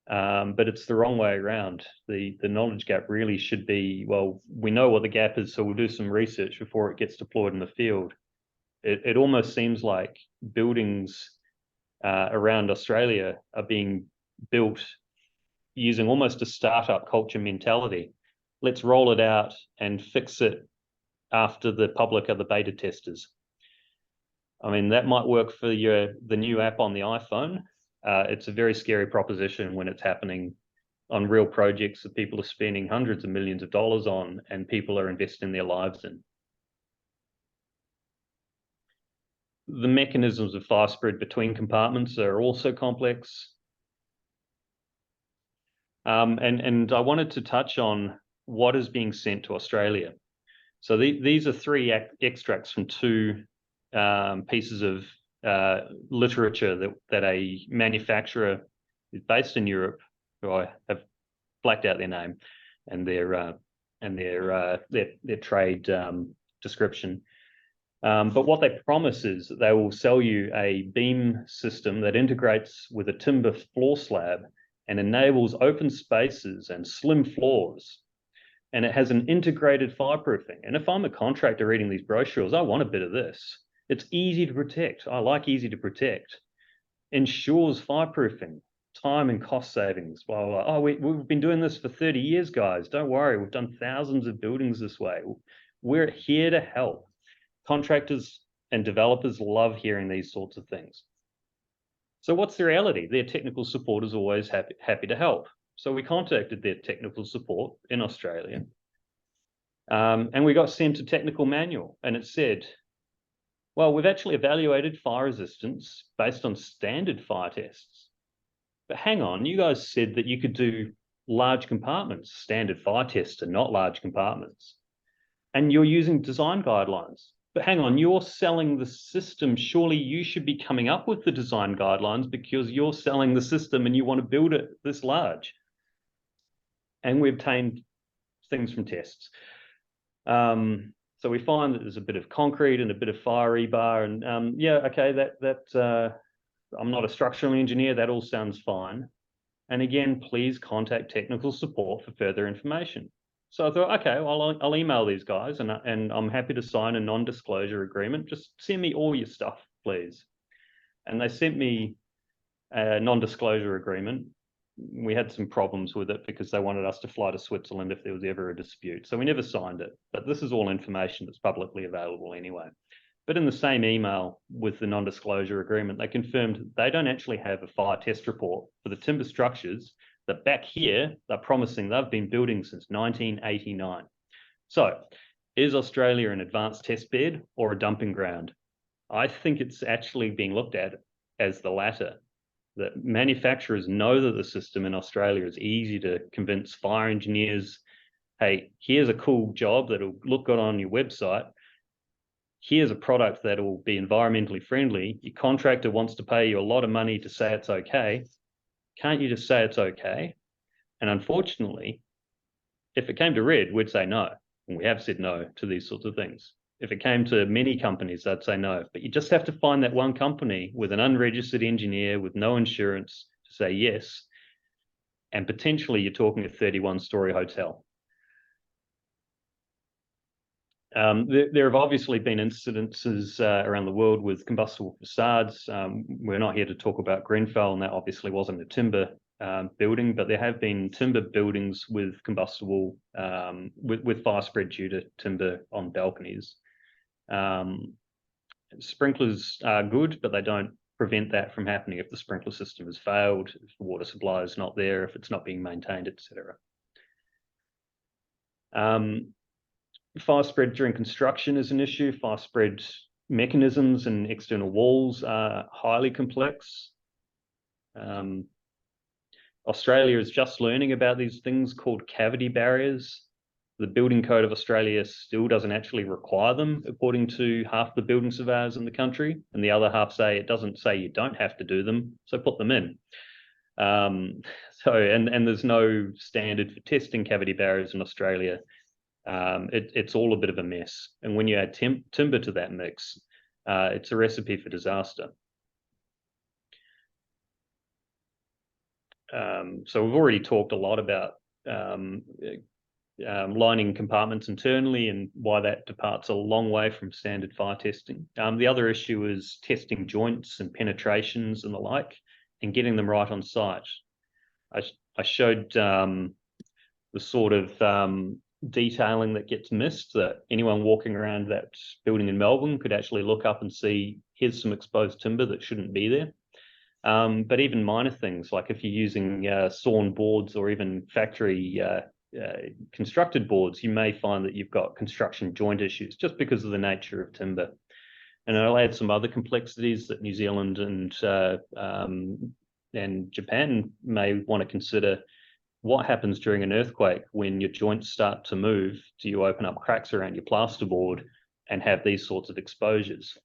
but it's the wrong way around. The knowledge gap really should be, well, we know what the gap is, so we'll do some research before it gets deployed in the field. It almost seems like buildings around Australia are being built using almost a startup culture mentality. Let's roll it out and fix it after the public are the beta testers. I mean, that might work for the new app on the iPhone. It's a very scary proposition when it's happening on real projects that people are spending hundreds of millions of dollars on and people are investing their lives in. The mechanisms of fire spread between compartments are also complex. And I wanted to touch on what is being sent to Australia. So these are three extracts from two pieces of literature that a manufacturer is based in Europe, who I have blacked out their name and their trade description. But what they promise is that they will sell you a beam system that integrates with a timber floor slab and enables open spaces and slim floors. And it has an integrated fireproofing. And if I'm a contractor reading these brochures, I want a bit of this. It's easy to protect. I like easy to protect. Ensures fireproofing, time and cost savings. Well, oh, we've been doing this for 30 years, guys. Don't worry, we've done thousands of buildings this way. We're here to help. Contractors and developers love hearing these sorts of things. So what's the reality? Their technical support is always happy to help. So we contacted their technical support in Australia, and we got sent a technical manual, and it said, well, we've actually evaluated fire resistance based on standard fire tests. But hang on, you guys said that you could do large compartments. Standard fire tests are not large compartments. And you're using design guidelines. But hang on, you're selling the system. Surely you should be coming up with the design guidelines because you're selling the system and you want to build it this large. And we obtained things from tests. So we find that there's a bit of concrete and a bit of fire rebar, and yeah, okay, I'm not a structural engineer. That all sounds fine. And again, please contact technical support for further information. So I thought, okay, well, I'll email these guys, and I'm happy to sign a non-disclosure agreement. Just send me all your stuff, please. And they sent me a non-disclosure agreement. We had some problems with it because they wanted us to fly to Switzerland if there was ever a dispute. So we never signed it, but this is all information that's publicly available anyway. But in the same email with the non-disclosure agreement, they confirmed they don't actually have a fire test report for the timber structures that back here, they're promising they've been building since 1989. So is Australia an advanced test bed or a dumping ground? I think it's actually being looked at as the latter. That manufacturers know that the system in Australia is easy to convince fire engineers, hey, here's a cool job that'll look good on your website. Here's a product that will be environmentally friendly. Your contractor wants to pay you a lot of money to say it's okay. Can't you just say it's okay? And unfortunately, if it came to red, we'd say no. And we have said no to these sorts of things. If it came to many companies, I'd say no. But you just have to find that one company with an unregistered engineer with no insurance to say yes. And potentially you're talking a 31-story hotel. There have obviously been incidences around the world with combustible facades. We're not here to talk about Grenfell, and that obviously wasn't a timber building, but there have been timber buildings with combustible, with fire spread due to timber on balconies. Sprinklers are good, but they don't prevent that from happening if the sprinkler system has failed, if the water supply is not there, if it's not being maintained, etc. Fire spread during construction is an issue. Fire spread mechanisms and external walls are highly complex. Australia is just learning about these things called cavity barriers. The Building Code of Australia still doesn't actually require them, according to half the building surveyors in the country, and the other half say it doesn't say you don't have to do them, so put them in. And there's no standard for testing cavity barriers in Australia. It's all a bit of a mess. And when you add timber to that mix, it's a recipe for disaster. So we've already talked a lot about lining compartments internally and why that departs a long way from standard fire testing. The other issue is testing joints and penetrations and the like, and getting them right on site. I showed the sort of detailing that gets missed, that anyone walking around that building in Melbourne could actually look up and see, here's some exposed timber that shouldn't be there. But even minor things, like if you're using sawn boards or even factory constructed boards, you may find that you've got construction joint issues just because of the nature of timber. And I'll add some other complexities that New Zealand and Japan may want to consider. What happens during an earthquake when your joints start to move? Do you open up cracks around your plasterboard and have these sorts of exposures?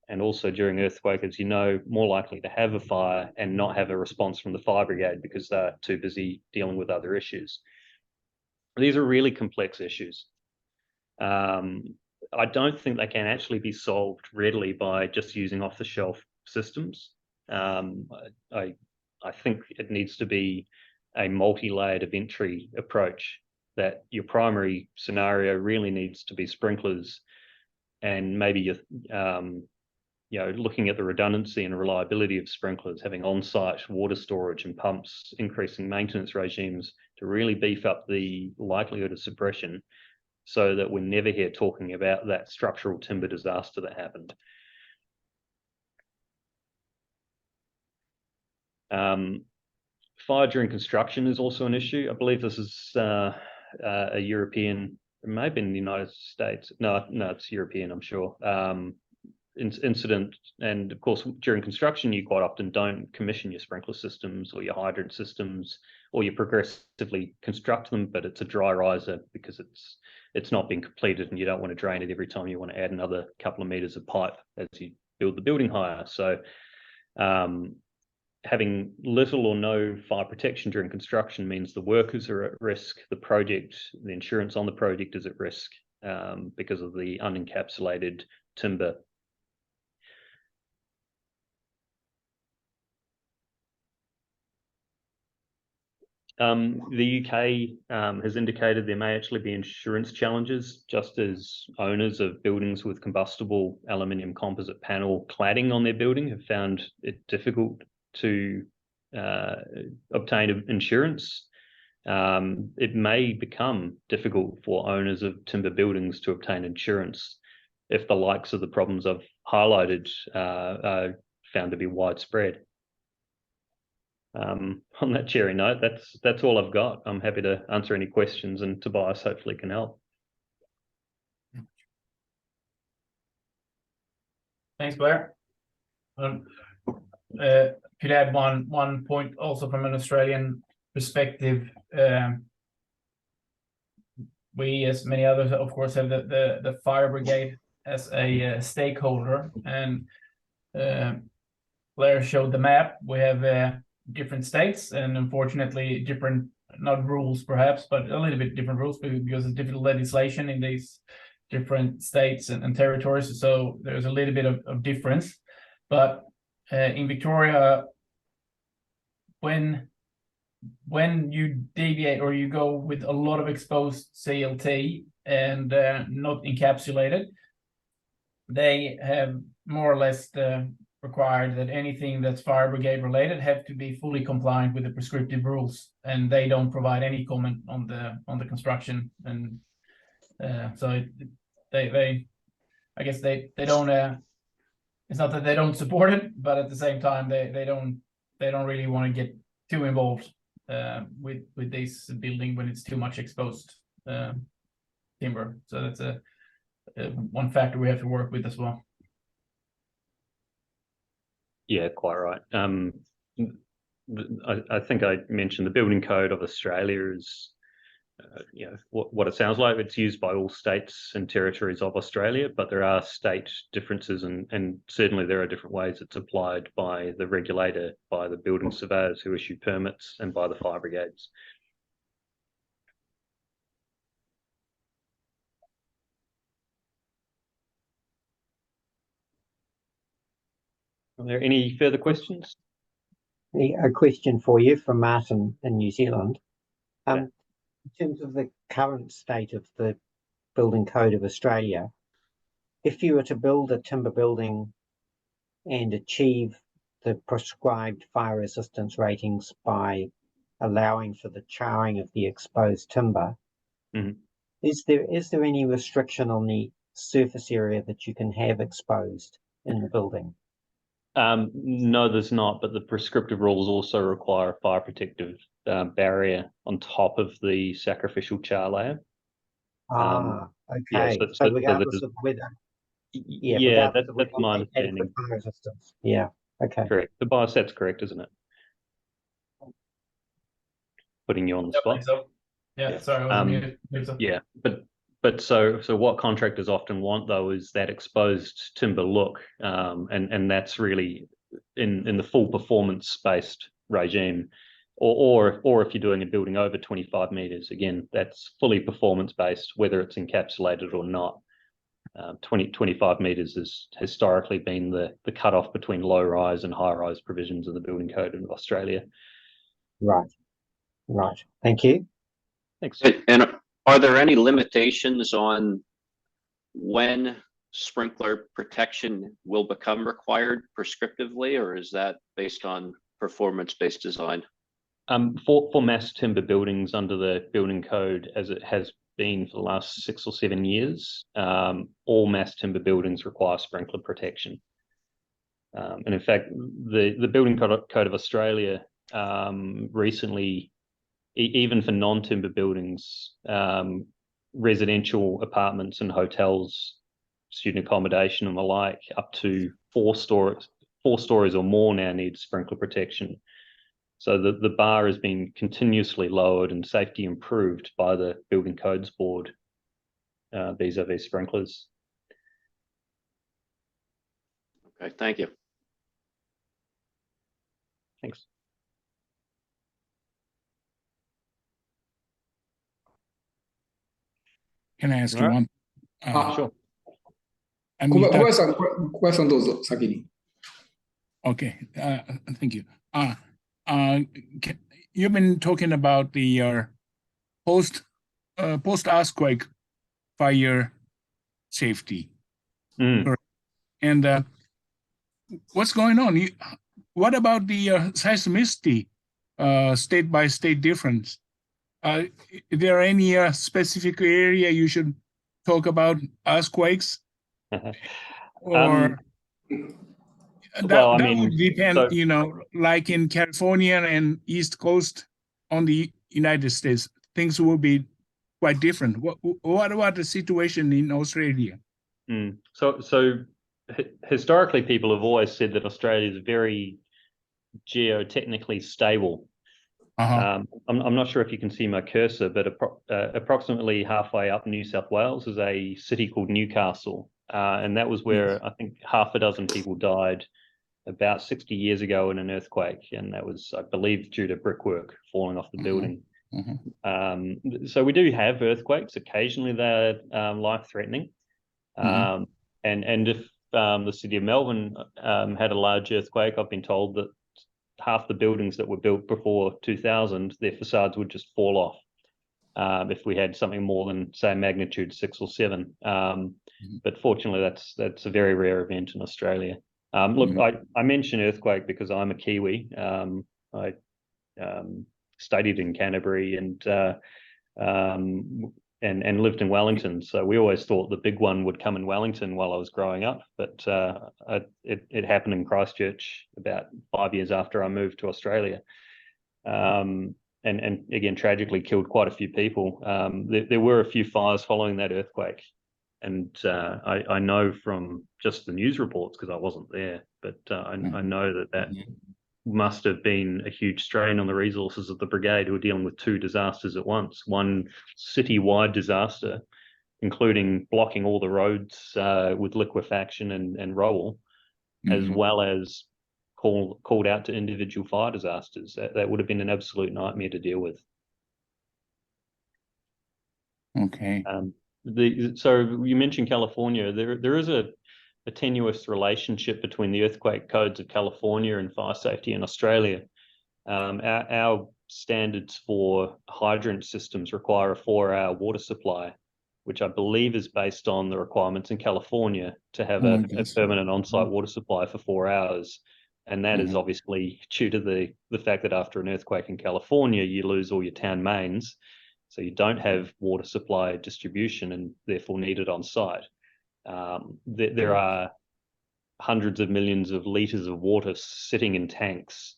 And also during earthquake, as you know, more likely to have a fire and not have a response from the fire brigade because they're too busy dealing with other issues. These are really complex issues. I don't think they can actually be solved readily by just using off-the-shelf systems. I think it needs to be a multi-layered of entry approach, that your primary scenario really needs to be sprinklers, and maybe you're looking at the redundancy and reliability of sprinklers, having on-site water storage and pumps, increasing maintenance regimes to really beef up the likelihood of suppression, so that we're never here talking about that structural timber disaster that happened. Fire during construction is also an issue. I believe this is a European, it may have been in the United States. No, it's European, I'm sure. Incident, and of course during construction you quite often don't commission your sprinkler systems or your hydrant systems, or you progressively construct them, but it's a dry riser because it's not been completed, and you don't want to drain it every time you want to add another couple of meters of pipe as you build the building higher. So having little or no fire protection during construction means the workers are at risk, the insurance on the project is at risk because of the unencapsulated timber. The UK has indicated there may actually be insurance challenges, just as owners of buildings with combustible aluminium composite panel cladding on their building have found it difficult to obtain insurance. It may become difficult for owners of timber buildings to obtain insurance. if the likes of the problems I've highlighted are found to be widespread. On that cheery note, that's all I've got. I'm happy to answer any questions, and Tobias hopefully can help. Thanks, Blair. Could add one point also from an Australian perspective. We, as many others, of course, have the fire brigade as a stakeholder, and Blair showed the map. We have different states, and unfortunately different, not rules perhaps, but a little bit different rules because of different legislation in these different states and territories. So there's a little bit of difference. But in Victoria, when you deviate or you go with a lot of exposed CLT and not encapsulated, they have more or less required that anything that's fire brigade related have to be fully compliant with the prescriptive rules, and they don't provide any comment on the construction. And so they I guess they don't. It's not that they don't support it, but at the same time they don't really want to get too involved with this building when it's too much exposed timber. So that's a one factor we have to work with as well. Yeah, quite right. I think I mentioned the Building Code of Australia is, you know, what it sounds like. It's used by all states and territories of Australia, but there are state differences, and certainly there are different ways it's applied by the regulator, by the building surveyors who issue permits, and by the fire brigades. Are there any further questions? A question for you from Martin in New Zealand. Yeah. In terms of the current state of the Building Code of Australia, if you were to build a timber building and achieve the prescribed fire resistance ratings by allowing for the charring of the exposed timber, is there any restriction on the surface area that you can have exposed in the building? No, there's not, but the prescriptive rules also require a fire protective barrier on top of the sacrificial char layer. Okay. Yeah, so regardless of whether... Yeah, that's my understanding. Fire resistance. Yeah, okay. Correct. Tobias, that's correct, isn't it? Putting you on the spot. So. Yeah, sorry, I was muted. Yeah, but so what contractors often want though is that exposed timber look, and that's really in the full performance based regime, or if you're doing a building over 25 meters, again that's fully performance based, whether it's encapsulated or not. 25 meters has historically been the cutoff between low rise and high rise provisions of the Building Code of Australia. Right. Thank you. Thanks. And are there any limitations on when sprinkler protection will become required prescriptively, or is that based on performance-based design? For mass timber buildings under the Building Code, as it has been for the last 6 or 7 years, all mass timber buildings require sprinkler protection. And in fact, the Building Code of Australia recently, even for non-timber buildings, residential apartments and hotels, student accommodation and the like, up to 4 stories or more now need sprinkler protection. So the bar has been continuously lowered and safety improved by the Building Codes Board vis-a-vis sprinklers. Okay, thank you. Thanks. Can I ask you one? Sure. Okay, thank you. You've been talking about the post-earthquake fire safety. And what's going on? What about the seismicity, state by state difference? Is there any specific area you should talk about earthquakes Or well, I that mean, would depend, so- you know, like in California and East Coast on the United States, things will be quite different. What about the situation in Australia? So historically, people have always said that Australia is very geotechnically stable. I'm not sure if you can see my cursor, but approximately halfway up New South Wales is a city called Newcastle, and that was where I think half a dozen people died about 60 years ago in an earthquake, and that was, I believe, due to brickwork falling off the building. So we do have earthquakes. Occasionally they're life-threatening. And if the city of Melbourne had a large earthquake, I've been told that half the buildings that were built before 2000, their facades would just fall off if we had something more than, say, magnitude 6 or 7. But fortunately, that's a very rare event in Australia. Look, I mention earthquake because I'm a Kiwi. I studied in Canterbury and lived in Wellington. So we always thought the big one would come in Wellington while I was growing up, but it happened in Christchurch about 5 years after I moved to Australia. And again, tragically killed quite a few people. There were a few fires following that earthquake. And I know from just the news reports, because I wasn't there, but I know that must have been a huge strain on the resources of the brigade, who were dealing with 2 disasters at once. One city-wide disaster, including blocking all the roads with liquefaction and rubble, as well as called out to individual fire disasters. That would have been an absolute nightmare to deal with. Okay. So you mentioned California. There is a tenuous relationship between the earthquake codes of California and fire safety in Australia. Our standards for hydrant systems require a 4-hour water supply, which I believe is based on the requirements in California to have a permanent on-site water supply for 4 hours. And that is obviously due to the fact that after an earthquake in California, you lose all your town mains. So you don't have water supply distribution and therefore need it on site. There are hundreds of millions of litres of water sitting in tanks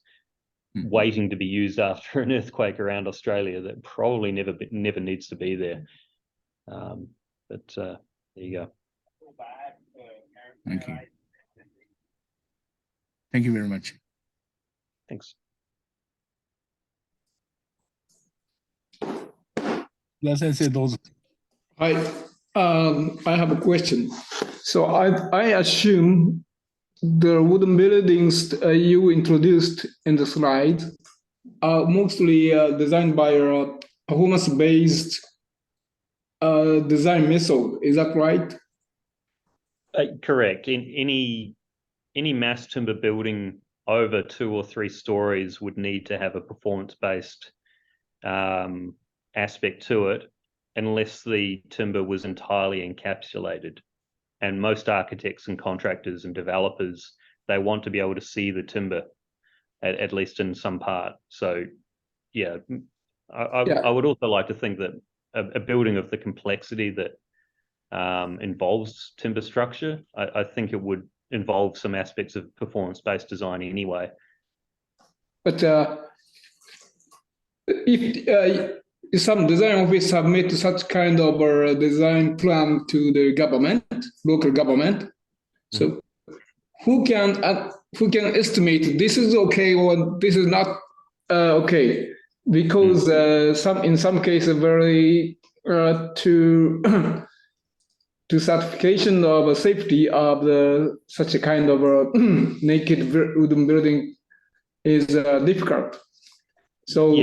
waiting to be used after an earthquake around Australia that probably never needs to be there. But there you go. Thank you. Thank you very much. Thanks. I have a question. So I assume the wooden buildings you introduced in the slide are mostly designed by a performance-based design method. Is that right? Correct. In any mass timber building over 2 or 3 stories would need to have a performance-based aspect to it, unless the timber was entirely encapsulated. And most architects and contractors and developers, they want to be able to see the timber, at least in some part. So, yeah, I would also like to think that a building of the complexity that involves timber structure, I think it would involve some aspects of performance-based design anyway. But if some design office submit such kind of a design plan to the government, local government, so who can estimate this is okay or this is not okay? Because in some cases very to certification of safety of such a kind of naked wooden building is difficult. So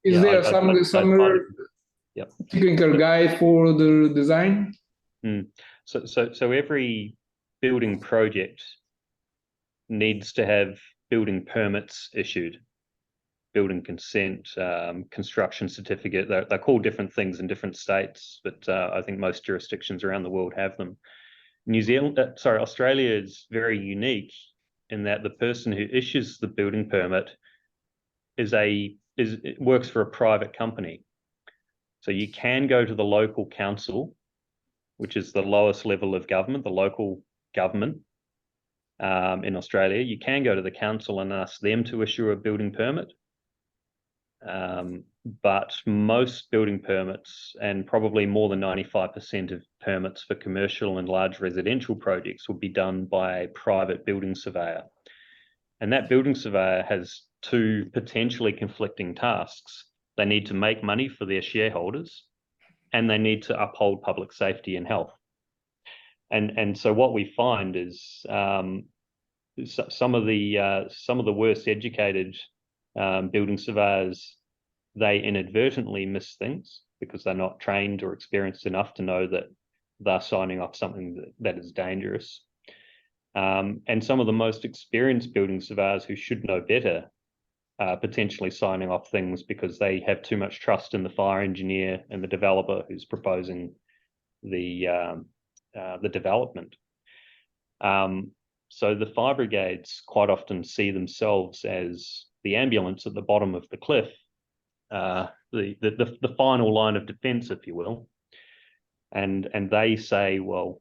is there some technical guide for the design? So every building project needs to have building permits issued, building consent, construction certificate. They're called different things in different states, but I think most jurisdictions around the world have them. Australia is very unique in that the person who issues the building permit works for a private company. So you can go to the local council which is the lowest level of government, the local government in Australia, you can go to the council and ask them to issue a building permit. But most building permits, and probably more than 95% of permits for commercial and large residential projects, would be done by a private building surveyor. And that building surveyor has two potentially conflicting tasks. They need to make money for their shareholders, and they need to uphold public safety and health. And so what we find is some of the worst educated building surveyors, they inadvertently miss things because they're not trained or experienced enough to know that they're signing off something that is dangerous. And some of the most experienced building surveyors who should know better are potentially signing off things because they have too much trust in the fire engineer and the developer who's proposing the development. So the fire brigades quite often see themselves as the ambulance at the bottom of the cliff, the final line of defense, if you will. And they say, well,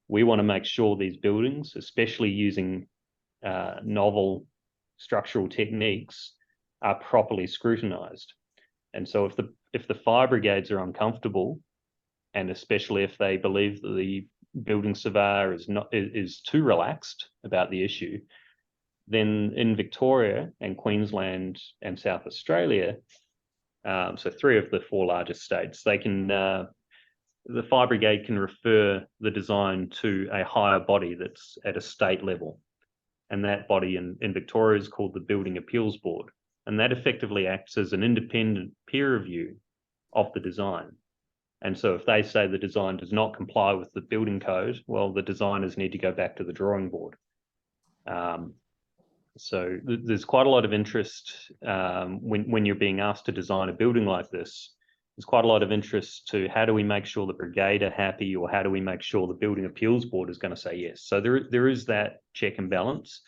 we want to make sure these buildings, especially using novel structural techniques, are properly scrutinized. And so if the fire brigades are uncomfortable, and especially if they believe that the building surveyor is too relaxed about the issue, then in Victoria and Queensland and South Australia, so 3 of the 4 largest states, they can the fire brigade can refer the design to a higher body that's at a state level. And that body in Victoria is called the Building Appeals Board. And that effectively acts as an independent peer review of the design. And so if they say the design does not comply with the building code, well, the designers need to go back to the drawing board. So there's quite a lot of interest when you're being asked to design a building like this. There's quite a lot of interest to how do we make sure the brigade are happy, or how do we make sure the Building Appeals Board is going to say yes. So there is that check and balance.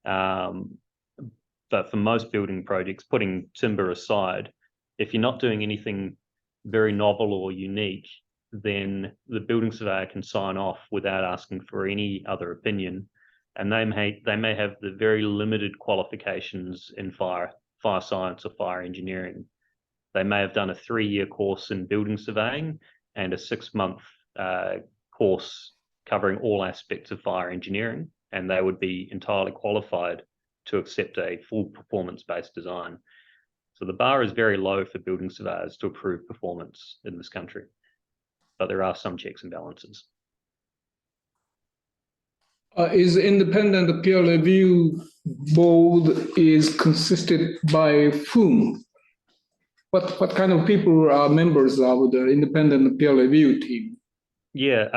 But for most building projects, putting timber aside, if you're not doing anything very novel or unique, then the building surveyor can sign off without asking for any other opinion. And they may have the very limited qualifications in fire science or fire engineering. They may have done a 3-year course in building surveying and a 6-month course covering all aspects of fire engineering, and they would be entirely qualified to accept a full performance-based design. So the bar is very low for building surveyors to approve performance in this country, but there are some checks and balances. Is independent peer review board is consisted by whom? What kind of people are members of the independent peer review team? Yeah,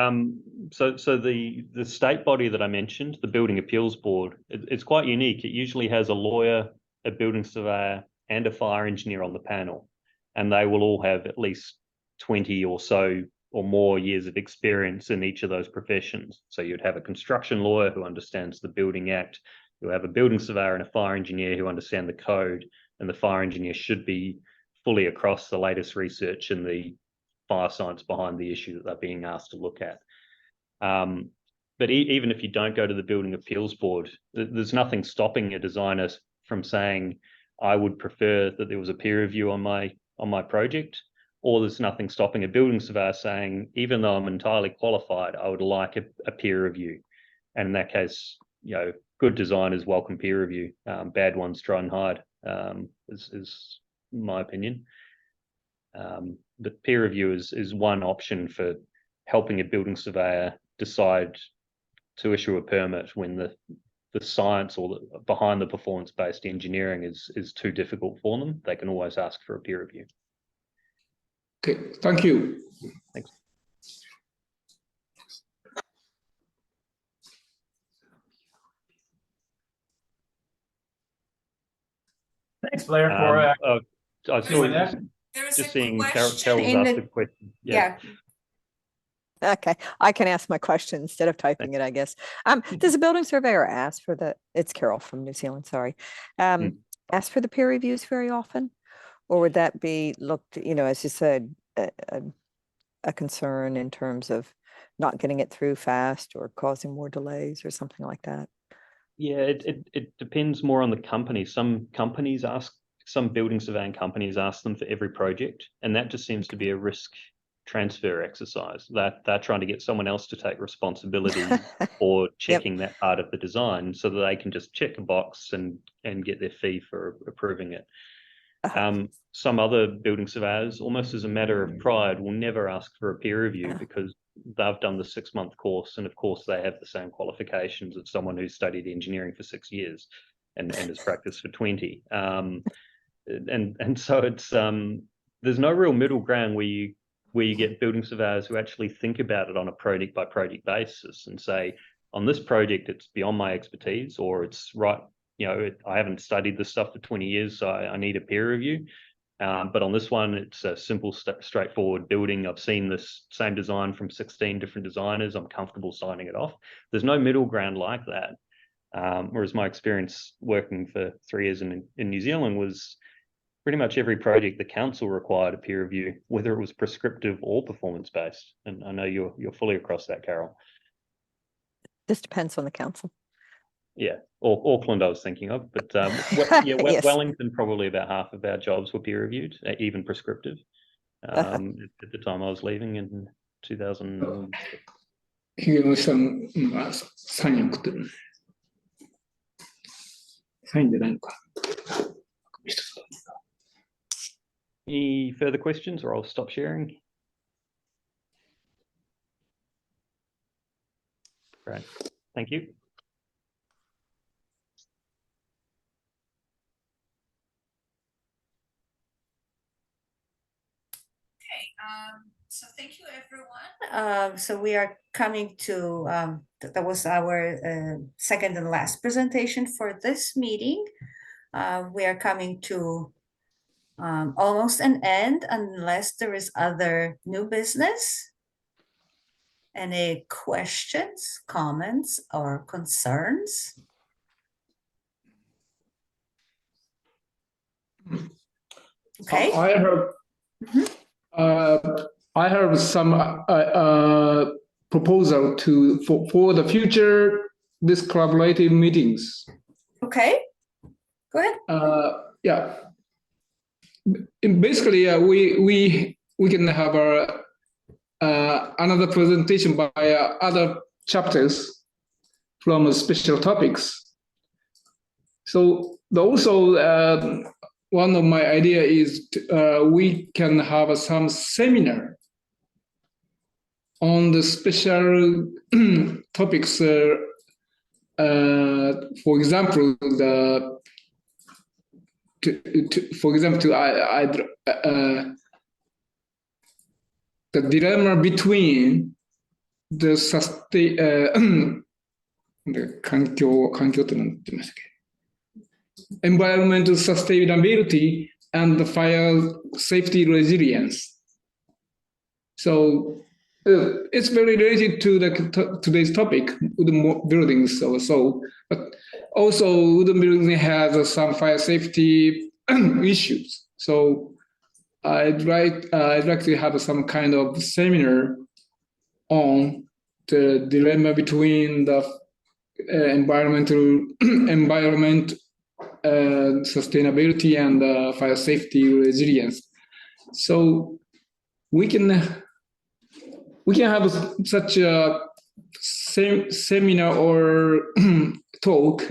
so the state body that I mentioned, the Building Appeals Board, it's quite unique. It usually has a lawyer, a building surveyor, and a fire engineer on the panel, and they will all have at least 20 or so or more years of experience in each of those professions. So you'd have a construction lawyer who understands the Building Act, you have a building surveyor and a fire engineer who understand the code, and the fire engineer should be fully across the latest research and the fire science behind the issue that they're being asked to look at. But even if you don't go to the Building Appeals Board, there's nothing stopping a designer from saying, I would prefer that there was a peer review on my project, or there's nothing stopping a building surveyor saying, even though I'm entirely qualified, I would like a peer review. And in that case, good designers welcome peer review. Bad ones try and hide, is my opinion. But peer review is one option for helping a building surveyor decide to issue a permit when the science or behind the performance-based engineering is too difficult for them. They can always ask for a peer review. Okay, thank you. Thanks. Thanks, Blair, for I saw that. just seeing Carol's asked a question. Yeah. Okay, I can ask my question instead of typing it, I guess. Does a building surveyor ask for it's Carol from New Zealand, sorry. Ask for the peer reviews very often? Or would that be looked, as you said, a concern in terms of not getting it through fast or causing more delays or something like that? Yeah, it depends more on the company. Some building surveying companies ask them for every project, and that just seems to be a risk transfer exercise. That they're trying to get someone else to take responsibility for checking that part of the design so that they can just check a box and get their fee for approving it. Some other building surveyors, almost as a matter of pride, will never ask for a peer review because they've done the 6-month course, and of course they have the same qualifications as someone who's studied engineering for 6 years and has practiced for 20. And so it's there's no real middle ground where you get building surveyors who actually think about it on a project by project basis and say, on this project it's beyond my expertise, or it's right, I haven't studied this stuff for 20 years, so I need a peer review. But on this one, it's a simple, straightforward building. I've seen this same design from 16 different designers. I'm comfortable signing it off. There's no middle ground like that. Whereas my experience working for 3 years in New Zealand was pretty much every project the council required a peer review, whether it was prescriptive or performance-based. And I know you're fully across that, Carol. This depends on the council. Yeah, Auckland I was thinking of, but Yes. Wellington, probably about half of our jobs were peer reviewed, even prescriptive. At the time I was leaving in 2000. ひげの下の、サイン送ってるね。サインじゃないのか。 Any further questions, or I'll stop sharing? Great, thank you. So thank you, everyone. So we are coming to, that was our second and last presentation for this meeting. We are coming to almost an end unless there is other new business. Any questions, comments, or concerns? Okay. I have some proposal for the future this collaborative meetings. Okay, go ahead. Yeah. Basically, we can have another presentation by other chapters from special topics. So also one of my idea is we can have some seminar on the special topics. For example, the dilemma between the environmental sustainability and the fire safety resilience. So it's very related to today's topic, wooden buildings also, but also wooden building has some fire safety issues. So I'd like to have some kind of seminar on the dilemma between the environment sustainability and fire safety resilience. So we can have such a seminar or talk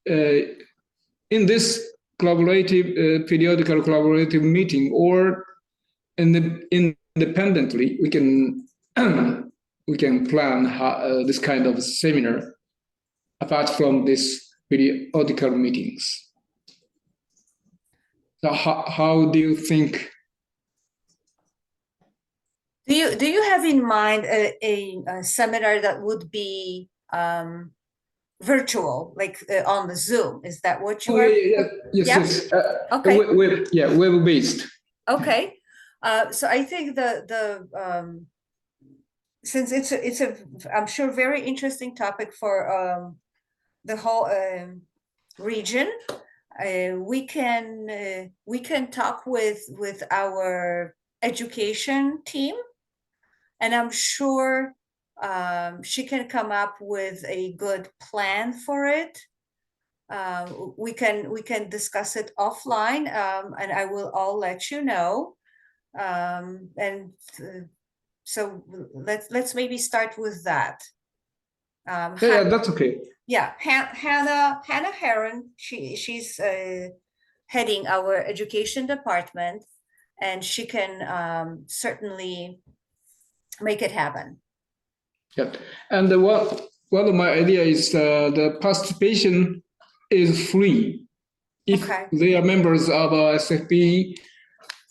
in this collaborative periodical collaborative meeting, or independently we can plan this kind of seminar apart from this periodical meetings. So how do you think? Do you have in mind a seminar that would be virtual, like on the Zoom? Is that what you are? Yes. Okay. Web based. Okay. So I think since it's a I'm sure very interesting topic for the whole region, we can talk with our education team, and I'm sure she can come up with a good plan for it. We can discuss it offline, and I will all let you know. So let's maybe start with that. Yeah, that's okay. Yeah, Hannah Heron, she's heading our education department, and she can certainly make it happen. Yeah, and one of my idea is the participation is free if Okay. they are members of SFP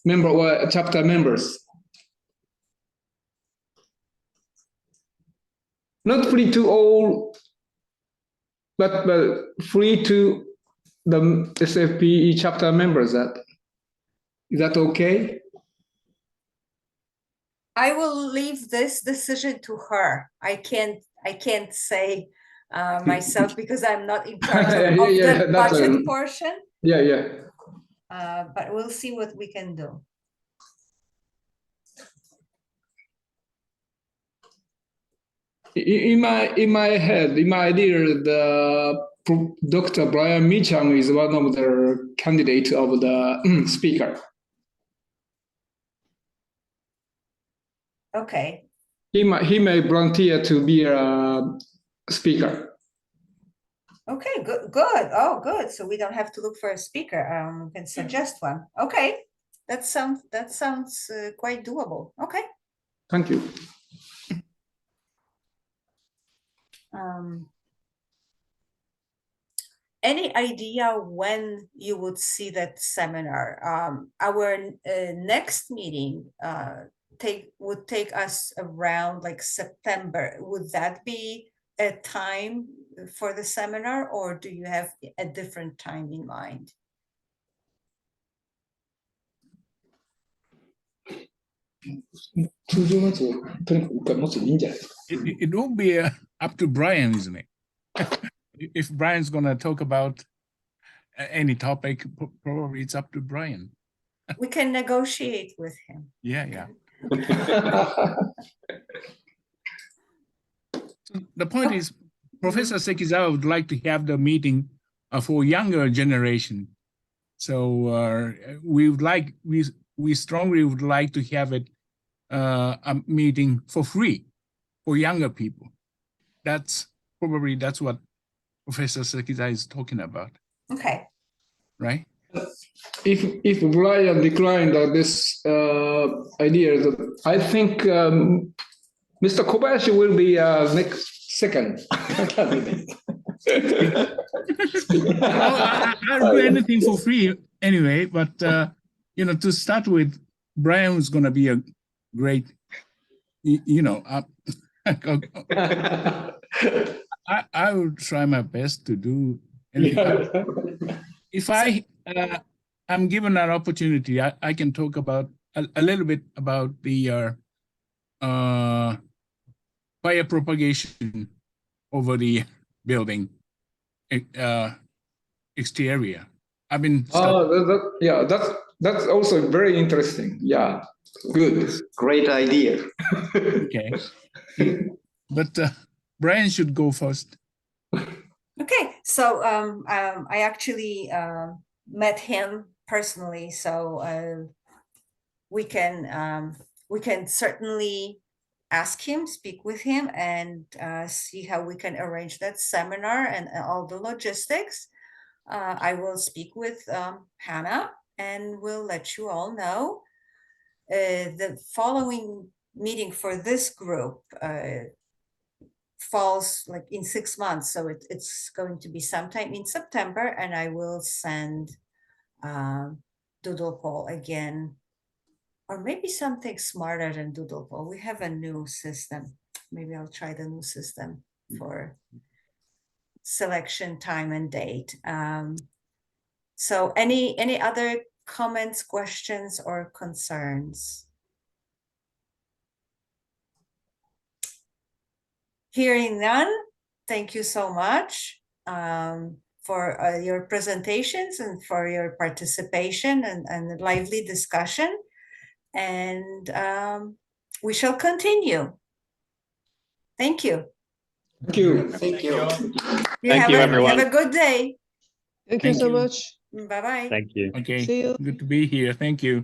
member or chapter members. Not free to all, but free to the SFP chapter members. Is that okay? I will leave this decision to her. I can't say myself because I'm not in charge of the budget portion. Yeah. But we'll see what we can do. In my head, in my idea, Dr. Brian Michang is one of the candidates of the speaker. Okay. He may volunteer to be a speaker. Okay, good. Oh, good. So we don't have to look for a speaker. We can suggest one. Okay, that sounds quite doable. Okay. Thank you. Any idea when you would see that seminar? Our next meeting would take us around like September. Would that be a time for the seminar, or do you have a different time in mind? It will be up to Brian, isn't it? If Brian's going to talk about any topic, probably it's up to Brian. We can negotiate with him. Yeah. So the point is, Professor Sekizawa would like to have the meeting for younger generation. So we strongly would like to have it a meeting for free for younger people. That's what Professor Sekizawa is talking about. Okay. Right? If Brian declined this idea, I think Mr. Kobayashi will be next second. I'll do anything for free anyway, but to start with, Brian is going to be a great, I will try my best to do anything. If I'm given an opportunity, I can talk about a little bit about the fire propagation over the building exterior. I've been that's also very interesting. Yeah, good, great idea. Okay, but Brian should go first. Okay, so I actually met him personally, so we can certainly ask him, speak with him, and see how we can arrange that seminar and all the logistics. I will speak with Hannah, and we'll let you all know. The following meeting for this group falls like in 6 months, so it's going to be sometime in September, and I will send Doodle poll again, or maybe something smarter than Doodle poll. We have a new system. Maybe I'll try the new system for selection time and date. So any other comments, questions, or concerns? Hearing none, thank you so much for your presentations and for your participation and lively discussion. And we shall continue. Thank you. Thank you. Thank you. Thank you, everyone. Have a good day. Thank you Thank so you. much. Bye-bye. Thank you. Okay, See you. good to be here. Thank you.